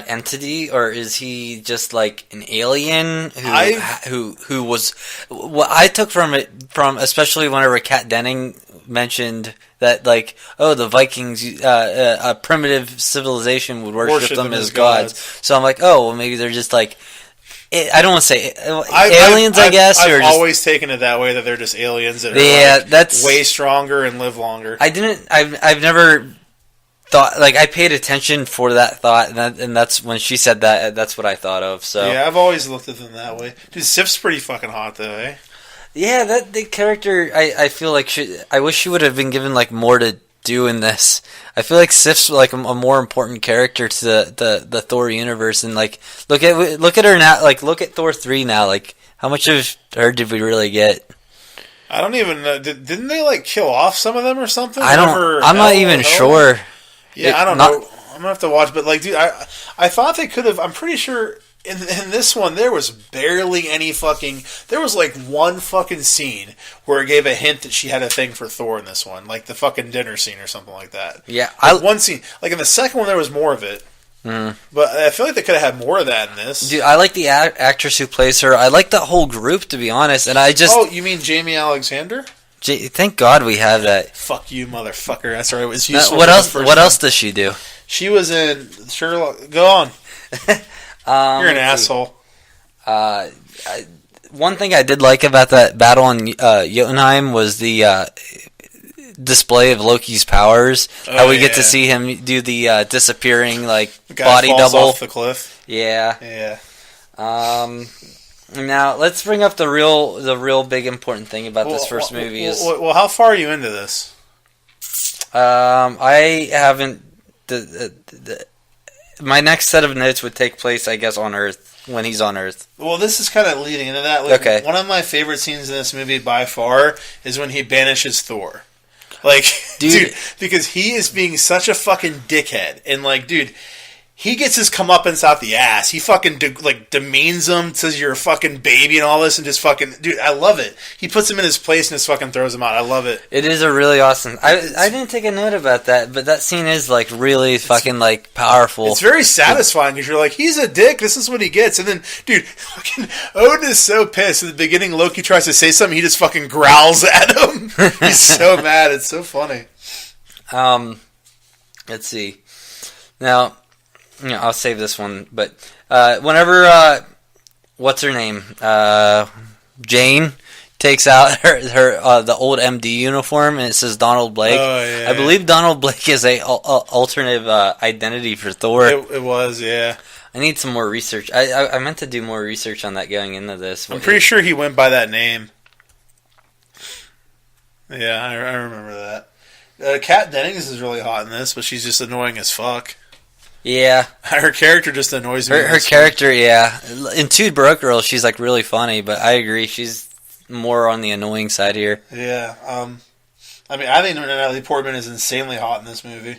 entity, or is he just like an alien who was what I took from it from especially whenever Kat Denning mentioned that like the Vikings a primitive civilization would worship them as gods. So I'm like, oh well, maybe they're just like I don't want to say aliens, I guess. I've always taken it that way, that they're just aliens that are that's way stronger and live longer. I've never thought, like, I paid attention for that thought, and that's when she said that, that's what I thought of. So yeah, I've always looked at them that way. Dude, Sif's pretty fucking hot, though, eh? Yeah, the character, I feel like I wish she would have been given, like, more to do in this. I feel like Sif's like a more important character to the Thor universe, and like look at her now, like look at Thor 3 now, like how much of her did we really get? I don't even know. Didn't they like kill off some of them or something? I'm not even sure. Yeah, I don't know. I'm gonna have to watch, but like, dude, I thought they could have. I'm pretty sure. In this one, there was barely any fucking... There was, like, one fucking scene where it gave a hint that she had a thing for Thor in this one. Like, the fucking dinner scene or something like that. Yeah. Like, one scene. Like, in the second one, there was more of it. Mm. But I feel like they could have had more of that in this. Dude, I like the actress who plays her. I like the whole group, to be honest. And I just... Oh, you mean Jamie Alexander? Thank God we have that. Fuck you, motherfucker. That's right. It was useful. What else does she do? She was in Sherlock... Go on. You're an asshole. One thing I did like about that battle on Jotunheim was the display of Loki's powers. How we get to see him do the disappearing like the guy body falls double off the cliff. Yeah. Yeah. Now let's bring up the real big important thing about this first movie is. Well, how far are you into this? I haven't. My next set of notes would take place, I guess, on Earth, when he's on Earth. Well, this is kind of leading into that. Like, okay. One of my favorite scenes in this movie by far is when he banishes Thor. Like, dude, because he is being such a fucking dickhead. And, like, dude, he gets his comeuppance out the ass. He fucking, demeans him, says you're a fucking baby and all this, and just fucking... Dude, I love it. He puts him in his place and just fucking throws him out. I love it. It is a really awesome... I didn't take a note about that, but that scene is, like, really fucking, like, powerful. It's very satisfying, because you're like, he's a dick, this is what he gets. And then, dude, fucking Odin is so pissed. At the beginning, Loki tries to say something, he just fucking growls at him. He's so mad. It's so funny. Let's see. Now... I'll save this one, but whenever what's her name, Jane takes out her the old MD uniform and it says Donald Blake. Oh, yeah, I believe Donald Blake is a alternative identity for Thor. It was, yeah. I need some more research. I meant to do more research on that going into this. I'm pretty sure he went by that name. Yeah, I remember that. Kat Dennings is really hot in this, but she's just annoying as fuck. Yeah. Her character just annoys me. Her character, yeah. In Two Broke Girl, she's like really funny, but I agree, she's more on the annoying side here. Yeah. I mean, I think Natalie Portman is insanely hot in this movie.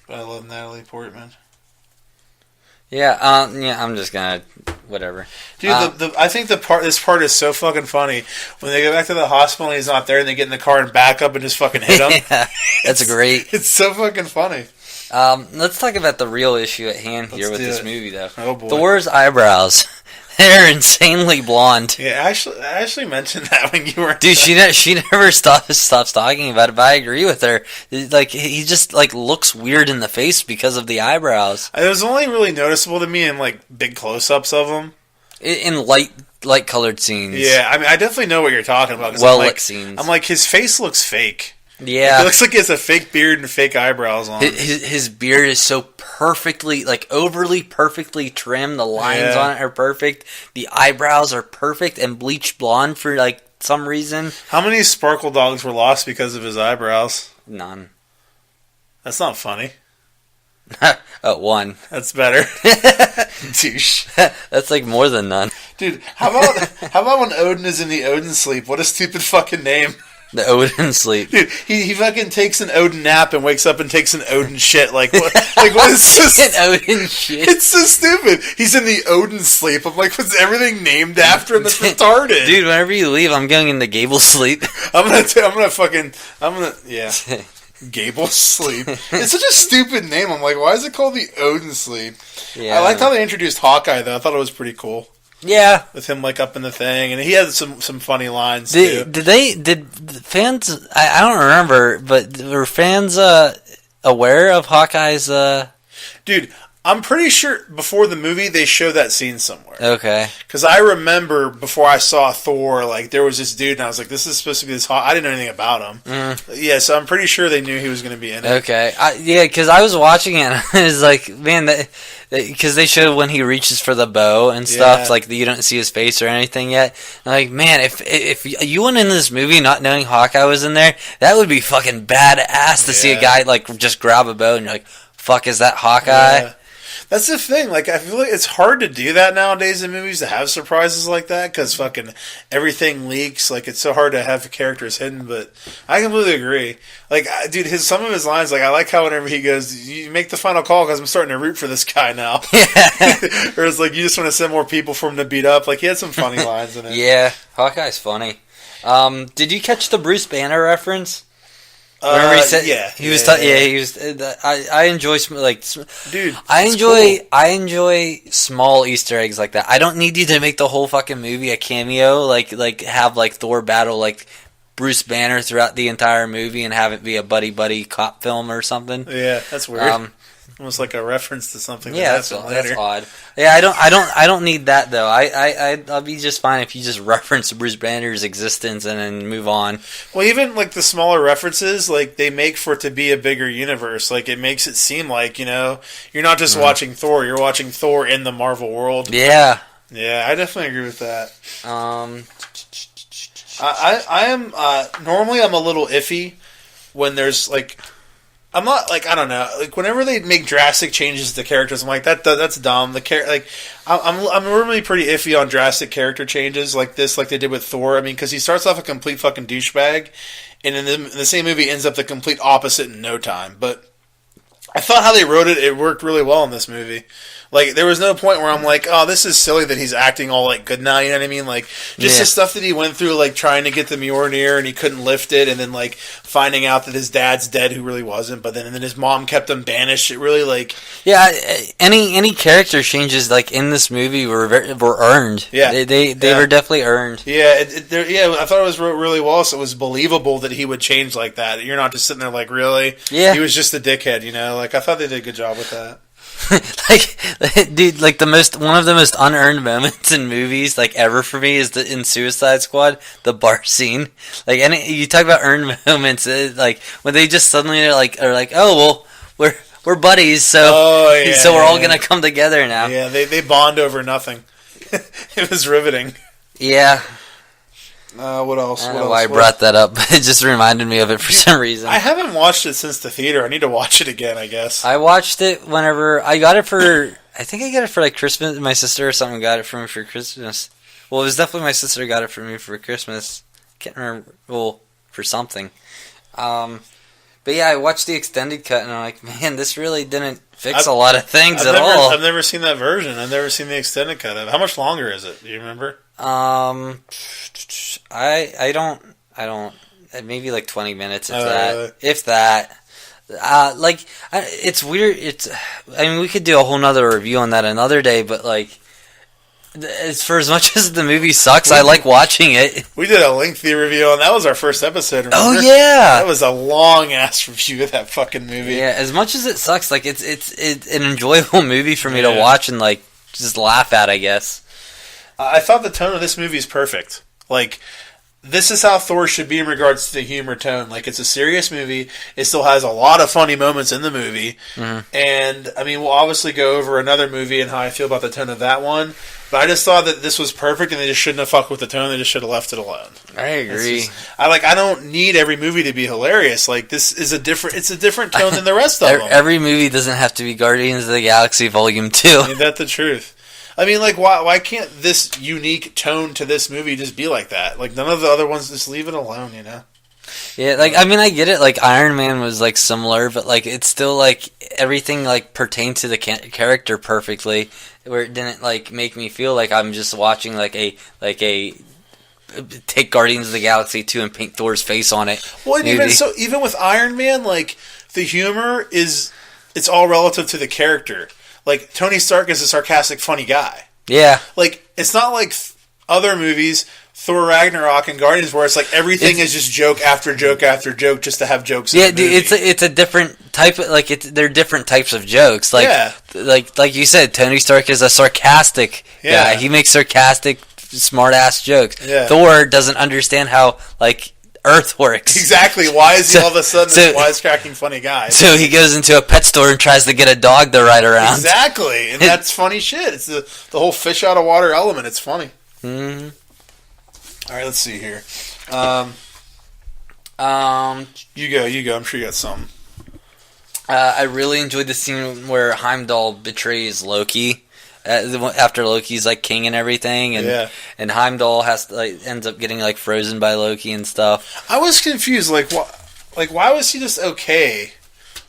But I love Natalie Portman. Yeah, I'm just gonna whatever. Dude, I think this part is so fucking funny. When they go back to the hospital and he's not there and they get in the car and back up and just fucking hit him. Yeah, that's great. It's so fucking funny. Let's talk about the real issue at hand here with this movie, though. Oh, boy. Thor's eyebrows. They're insanely blonde. Yeah, I actually mentioned that when you were. Dude, she never stops talking about it. But I agree with her. Like he just like looks weird in the face because of the eyebrows. It was only really noticeable to me in like big close-ups of him. In light colored scenes. Yeah, I mean, I definitely know what you're talking about. Well-lit scenes. I'm like, his face looks fake. Yeah. It looks like he has a fake beard and fake eyebrows on. His beard is so perfectly, like, overly perfectly trimmed. The lines on it are perfect. The eyebrows are perfect and bleached blonde for, like, some reason. How many Sparkle dogs were lost because of his eyebrows? None. That's not funny. One. That's better. Douche. That's like more than none. Dude, how about when Odin is in the Odin sleep? What a stupid fucking name. The Odin sleep. Dude, he fucking takes an Odin nap and wakes up and takes an Odin shit. Like what is this? An Odin shit. It's so stupid. He's in the Odin sleep. I'm like, what's everything named after him? That's retarded. Dude, whenever you leave, I'm going into Gable sleep. I'm gonna yeah. Gable sleep. It's such a stupid name. I'm like, why is it called the Odin sleep? Yeah. I liked how they introduced Hawkeye though. I thought it was pretty cool. Yeah. With him like up in the thing, and he had some funny lines too. Did fans? I don't remember, but were fans aware of Hawkeye's? Dude, I'm pretty sure before the movie they showed that scene somewhere. Okay. Because I remember before I saw Thor, like there was this dude, and I was like, "This is supposed to be this." I didn't know anything about him. Yeah, so I'm pretty sure they knew he was going to be in it. Okay. Yeah, because I was watching it, and I was like, man, because they showed when he reaches for the bow and stuff, Yeah. like you don't see his face or anything yet. I'm like, man, if you went into this movie not knowing Hawkeye was in there, that would be fucking badass to see a guy like just grab a bow and you're like, fuck, is that Hawkeye? Yeah. That's the thing. Like, I feel like it's hard to do that nowadays in movies to have surprises like that because fucking everything leaks. Like, it's so hard to have characters hidden. But I completely agree. Like, dude, some of his lines. Like, I like how whenever he goes, "You make the final call because I'm starting to root for this guy now." Or it's like you just want to send more people for him to beat up. Like, he had some funny lines in it. Yeah, Hawkeye's funny. Did you catch the Bruce Banner reference? Remember he said, he was. I enjoy dude. I enjoy small Easter eggs like that. I don't need you to make the whole fucking movie a cameo. Like have like Thor battle like Bruce Banner throughout the entire movie and have it be a buddy cop film or something. Yeah, that's weird. Almost like a reference to something. Yeah, that's odd. Yeah, I don't need that though. I'll be just fine if you just reference Bruce Banner's existence and then move on. Well, even like the smaller references, like they make for it to be a bigger universe. Like it makes it seem like you're not just watching Thor; you're watching Thor in the Marvel world. Yeah, yeah, I definitely agree with that. I am normally I'm a little iffy when there's like. I'm not like I don't know like whenever they make drastic changes to characters I'm like that's dumb I'm normally pretty iffy on drastic character changes like this like they did with Thor. I mean because he starts off a complete fucking douchebag and in the same movie ends up the complete opposite in no time. But I thought how they wrote it worked really well in this movie. Like, there was no point where I'm like, oh, this is silly that he's acting all, like, good now, you know what I mean? Like, just the stuff that he went through, like, trying to get the Mjolnir and he couldn't lift it, and then, like, finding out that his dad's dead who really wasn't, but then his mom kept him banished. It really, like... Yeah, any character changes, like, in this movie were earned. Yeah. They were definitely earned. Yeah, I thought it was wrote really well, so it was believable that he would change like that. You're not just sitting there like, really? Yeah. He was just a dickhead, you know? Like, I thought they did a good job with that. Like, dude, like one of the most unearned moments in movies, like ever for me, is in Suicide Squad, the bar scene. Like, you talk about earned moments, like when they just suddenly are like, oh well, we're buddies, so we're all gonna come together now. Yeah, they bond over nothing. It was riveting. Yeah. What else? I don't know why I brought that up, but it just reminded me of it for some reason. I haven't watched it since the theater. I need to watch it again, I guess. I watched it whenever I got it for. I think I got it for like Christmas. My sister or something got it for me for Christmas. Well, it was definitely my sister got it for me for Christmas. Can't remember. Well, for something. But yeah, I watched the extended cut and I'm like, man, this really didn't fix a lot of things at all. I've never seen that version. I've never seen the extended cut of it. How much longer is it? Do you remember? I don't. Maybe like 20 minutes, Really? if that. It's weird. I mean, we could do a whole nother review on that another day, but like, as much as the movie sucks, I like watching it. We did a lengthy review, and that was our first episode. Remember? Oh yeah, that was a long ass review of that fucking movie. Yeah, as much as it sucks, like it's an enjoyable movie for me to watch and like just laugh at, I guess. I thought the tone of this movie is perfect. Like, this is how Thor should be in regards to the humor tone. Like, it's a serious movie. It still has a lot of funny moments in the movie. Mm-hmm. And, I mean, we'll obviously go over another movie and how I feel about the tone of that one. But I just thought that this was perfect, and they just shouldn't have fucked with the tone. They just should have left it alone. I agree. I don't need every movie to be hilarious. Like, this is a different tone than the rest of them. Every movie doesn't have to be Guardians of the Galaxy Volume 2. Ain't that the truth? I mean, like, why can't this unique tone to this movie just be like that? Like, none of the other ones, just leave it alone, you know? Yeah, like, I mean, I get it. Like, Iron Man was, like, similar, but, like, it's still, like, everything, like, pertained to the character perfectly, where it didn't, like, make me feel like I'm just watching, like, a take Guardians of the Galaxy 2 and paint Thor's face on it. Well, and even with Iron Man, like, the humor it's all relative to the character. Like, Tony Stark is a sarcastic, funny guy. Yeah. Like, it's not like other movies, Thor Ragnarok and Guardians, where it's like everything is just joke after joke after joke just to have jokes in the movie. It's a different type of, like, they're different types of jokes. Like, like you said, Tony Stark is a sarcastic guy. He makes sarcastic, smart-ass jokes. Yeah. Thor doesn't understand how, like, Earth works. Exactly. Why is he all of a sudden this wisecracking funny guy? So he goes into a pet store and tries to get a dog to ride around. Exactly. And that's funny shit. It's the whole fish out of water element. It's funny. Mm-hmm. All right, let's see here. You go. I'm sure you got something. I really enjoyed the scene where Heimdall betrays Loki. After Loki's like king and everything, and Heimdall ends up getting like frozen by Loki and stuff. I was confused, why was he just okay,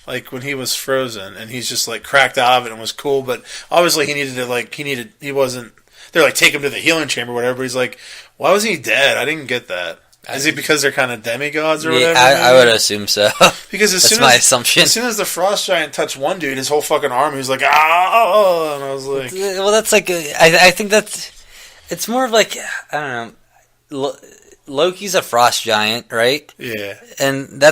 like when he was frozen and he's just like cracked out of it and was cool, but obviously he wasn't. They're like take him to the healing chamber or whatever. But he's like, why wasn't he dead? I didn't get that. Is it because they're kind of demigods or whatever? I would assume so. Because that's my assumption. As soon as the frost giant touched one dude, his whole fucking arm, he was like, ah, and I was like, well, that's like, I think it's more of like, I don't know, Loki's a frost giant, right? Yeah. And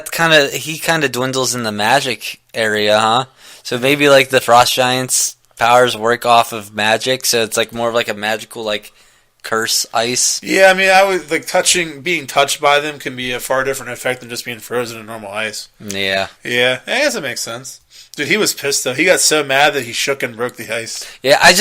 he kind of dwindles in the magic area, huh? So maybe like the frost giant's powers work off of magic, so it's like more of like a magical like curse ice. Yeah, I mean, I would like being touched by them can be a far different effect than just being frozen in normal ice. Yeah. Yeah, I guess it makes sense. Dude, he was pissed though. He got so mad that he shook and broke the ice. Yeah, I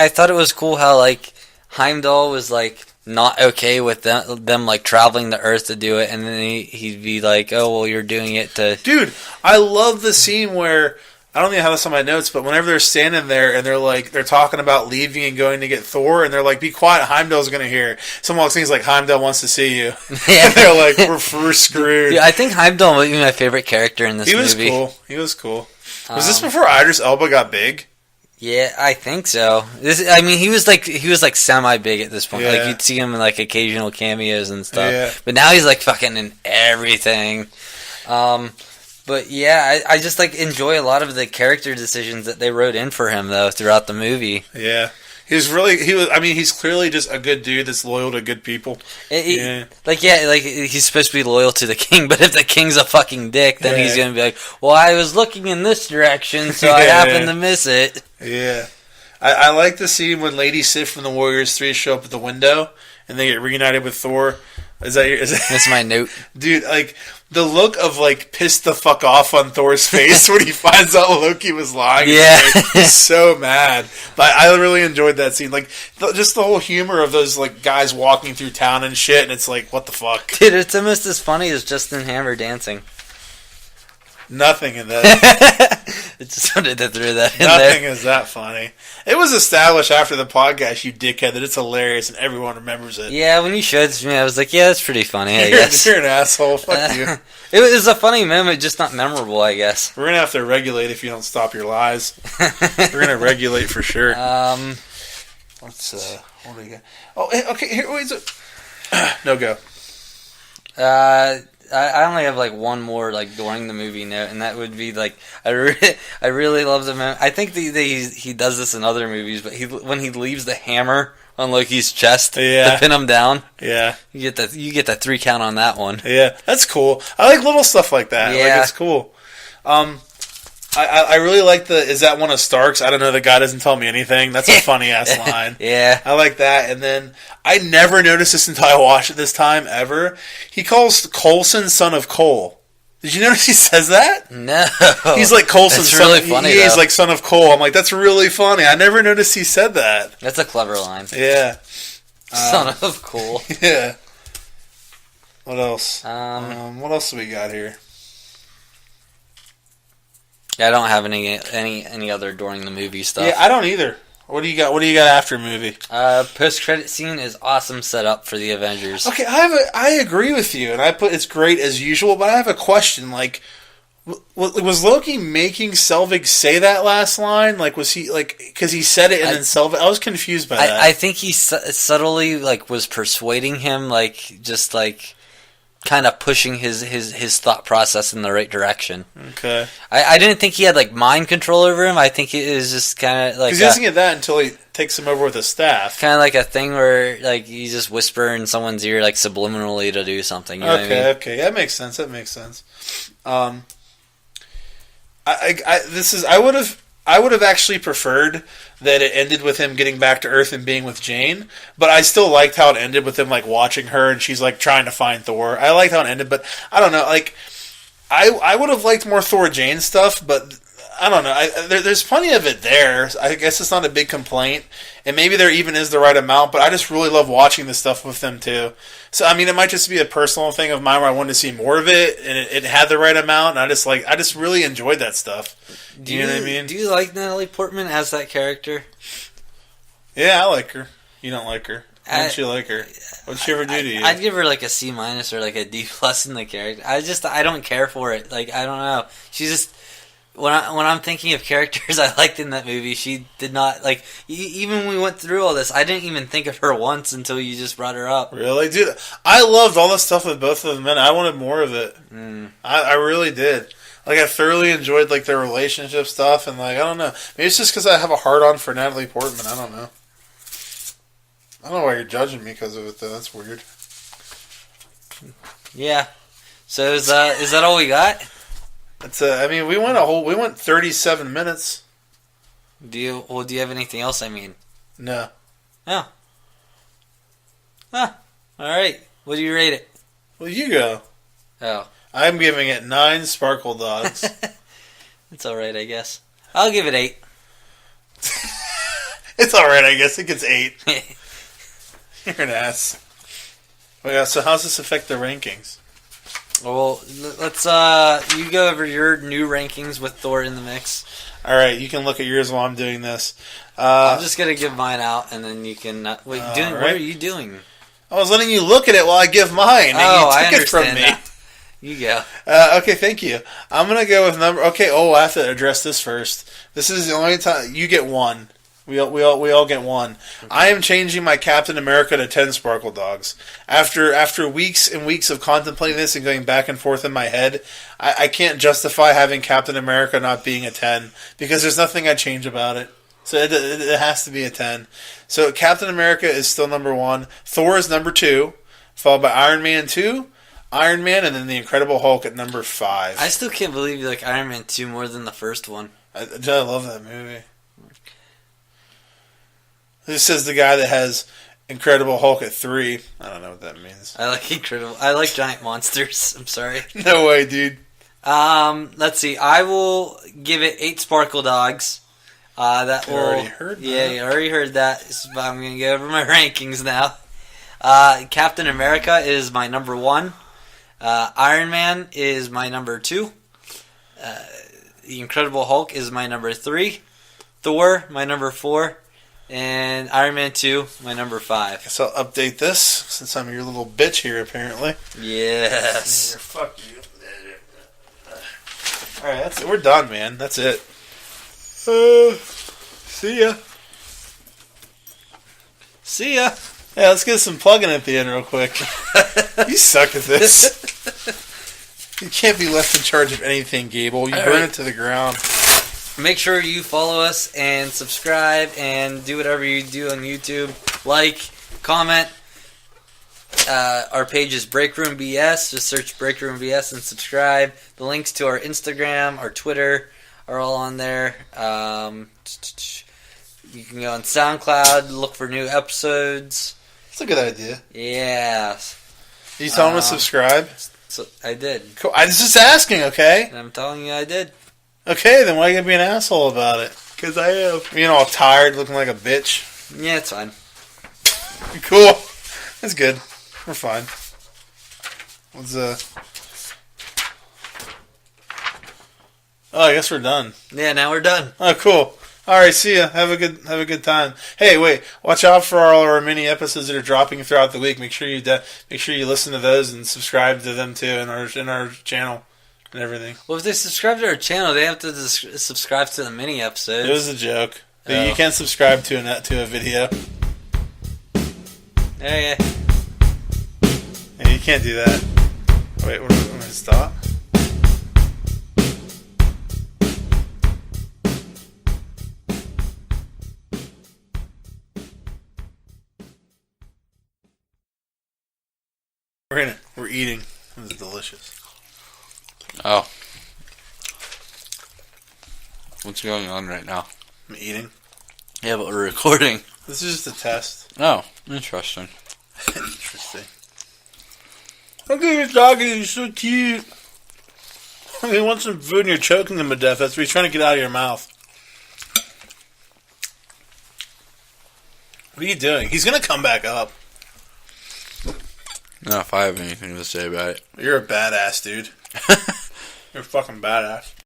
thought it was cool how like Heimdall was like not okay with them like traveling the Earth to do it, and then he'd be like, "Oh, well, you're doing it to." Dude, I love the scene where. I don't even have this on my notes, but whenever they're standing there and they're talking about leaving and going to get Thor, and they're like, "Be quiet, Heimdall's going to hear." Someone walks in, he's like, "Heimdall wants to see you." Yeah. And they're like, "We're screwed." Yeah, I think Heimdall might be my favorite character in this movie. He was cool. Was this before Idris Elba got big? Yeah, I think so. He was like semi big at this point. Yeah. Like you'd see him in like occasional cameos and stuff. Yeah. But now he's like fucking in everything. But yeah, I just like enjoy a lot of the character decisions that they wrote in for him though throughout the movie. Yeah. He's clearly just a good dude that's loyal to good people. He's supposed to be loyal to the king, but if the king's a fucking dick, then he's going to be like, well, I was looking in this direction, so I happened to miss it. Yeah. I like the scene when Lady Sif from the Warriors 3 show up at the window, and they get reunited with Thor. That's my note. Dude, like, the look of, like, pissed the fuck off on Thor's face when he finds out Loki was lying. Yeah. He's so mad. But I really enjoyed that scene. Like, just the whole humor of those, like, guys walking through town and shit, and it's like, what the fuck? Dude, it's almost as funny as Justin Hammer dancing. Nothing in that. I just wanted to throw that in there. Nothing is that funny. It was established after the podcast, you dickhead, that it's hilarious and everyone remembers it. Yeah, when you showed it to me, I was like, yeah, that's pretty funny, I guess. You're an asshole. Fuck you. It was a funny moment, just not memorable, I guess. We're going to have to regulate if you don't stop your lies. We're going to regulate for sure. What do we got? Oh, okay, here, wait. No, go. I only have like one more like during the movie note, and that would be like I really love the man. I think he does this in other movies, but when he leaves the hammer on Loki's chest to pin him down, you get the 3 count on that one. Yeah, that's cool. I like little stuff like that. Yeah, like, it's cool. I really like is that one of Stark's? I don't know. The guy doesn't tell me anything. That's a funny ass line. Yeah, I like that. And then I never noticed this until I watched it this time ever. He calls Coulson son of Cole. Did you notice he says that? No. He's like Coulson's son. Really funny. He's like son of Cole. I'm like, that's really funny. I never noticed he said that. That's a clever line. Yeah. Son of Cole. Yeah. What else? What else do we got here? Yeah, I don't have any other during the movie stuff. Yeah, I don't either. What do you got? What do you got after movie? Post-credit scene is awesome setup for the Avengers. Okay, I agree with you, and I put it's great as usual. But I have a question. Like, was Loki making Selvig say that last line? Like, was he like because he said it and then Selvig? I was confused by that. I think he subtly like was persuading him, like just like kind of pushing his thought process in the right direction. Okay. I didn't think he had like mind control over him. I think it was just kind of like he doesn't get that until he takes him over with a staff. Kind of like a thing where like you just whisper in someone's ear like subliminally to do something. You know what I mean? Okay, that makes sense. I would have actually preferred that it ended with him getting back to Earth and being with Jane, but I still liked how it ended with him like watching her and she's like trying to find Thor. I liked how it ended, but I don't know. Like, I would have liked more Thor Jane stuff, but I don't know. There's plenty of it there. I guess it's not a big complaint, and maybe there even is the right amount. But I just really love watching this stuff with them too. So I mean, it might just be a personal thing of mine where I wanted to see more of it, and it had the right amount. And I just really enjoyed that stuff. Do you know what I mean? Do you like Natalie Portman as that character? Yeah, I like her. You don't like her. Why don't you like her? What'd she ever do to you? I'd give her like a C- or like a D+ in the character. I don't care for it. Like I don't know. She's just when I'm thinking of characters I liked in that movie, she did not like. Even when we went through all this, I didn't even think of her once until you just brought her up. Really, dude? I loved all the stuff with both of them, and I wanted more of it. I really did. Like, I thoroughly enjoyed like their relationship stuff, and like I don't know, maybe it's just because I have a hard on for Natalie Portman. I don't know. I don't know why you're judging me because of it though. That's weird. Yeah. So is that all we got? It's I mean, we went 37 minutes. Do you have anything else? I mean, no. Oh. Huh. All right. What do you rate it? Well, you go. Oh. I'm giving it 9 sparkle dogs. It's all right, I guess. I'll give it 8. It's all right, I guess. It gets 8. You're an ass. Oh, yeah, so how's this affect the rankings? Well, let's you go over your new rankings with Thor in the mix. All right, you can look at yours while I'm doing this. I'm just gonna give mine out, and then you can. Wait, right. What are you doing? I was letting you look at it while I give mine. And Oh, you took I it from understand me. that. You go. Okay, thank you. I'm gonna go with number. Okay, I have to address this first. This is the only time you get 1. We all get 1. Okay. I am changing my Captain America to 10 sparkle dogs. After weeks and weeks of contemplating this and going back and forth in my head, I can't justify having Captain America not being a 10 because there's nothing I change about it. So it has to be a 10. So Captain America is still number 1. Thor is number 2, followed by Iron Man 2. Iron Man, and then the Incredible Hulk at number 5. I still can't believe you like Iron Man 2 more than the first one. I love that movie. This says the guy that has Incredible Hulk at 3. I don't know what that means. I like giant monsters. I'm sorry. No way, dude. Let's see. I will give it 8 sparkle dogs. That will. Already heard that. Yeah, you already heard that. So I'm gonna go over my rankings now. Captain America is my number 1. Iron Man is my number 2. The Incredible Hulk is my number 3. Thor, my number 4. And Iron Man 2, my number 5. Guess I'll update this since I'm your little bitch here, apparently. Yes. Fuck you. Alright, that's it. We're done, man. That's it. See ya. See ya. Yeah, let's get some plugging at the end real quick. You suck at this. You can't be left in charge of anything, Gable. You burn it to the ground. Make sure you follow us and subscribe and do whatever you do on YouTube. Like, comment. Our page is Breakroom BS. Just search Breakroom BS and subscribe. The links to our Instagram, our Twitter are all on there. You can go on SoundCloud, look for new episodes. That's a good idea. Yeah. You tell them to subscribe? So I did. Cool. I was just asking, okay? And I'm telling you I did. Okay, then why you gotta be an asshole about it? Because I am. Being all tired, looking like a bitch. Yeah, it's fine. Cool. That's good. We're fine. Oh, I guess we're done. Yeah, now we're done. Oh, cool. All right, see ya. Have a good time. Hey, wait. Watch out for all our mini episodes that are dropping throughout the week. Make sure you listen to those and subscribe to them too in our channel and everything. Well, if they subscribe to our channel, they have to subscribe to the mini episodes. It was a joke. Oh. You can't subscribe to a video. Yeah. Yeah, you can't do that. Wait, what am I going to stop? We're eating. This is delicious. Oh. What's going on right now? I'm eating. Yeah, but we're recording. This is just a test. Oh, interesting. Interesting. Look at your dog. He's so cute. He wants some food and you're choking him to death. That's what he's trying to get out of your mouth. What are you doing? He's going to come back up. No, if I have anything to say about it. You're a badass, dude. You're a fucking badass.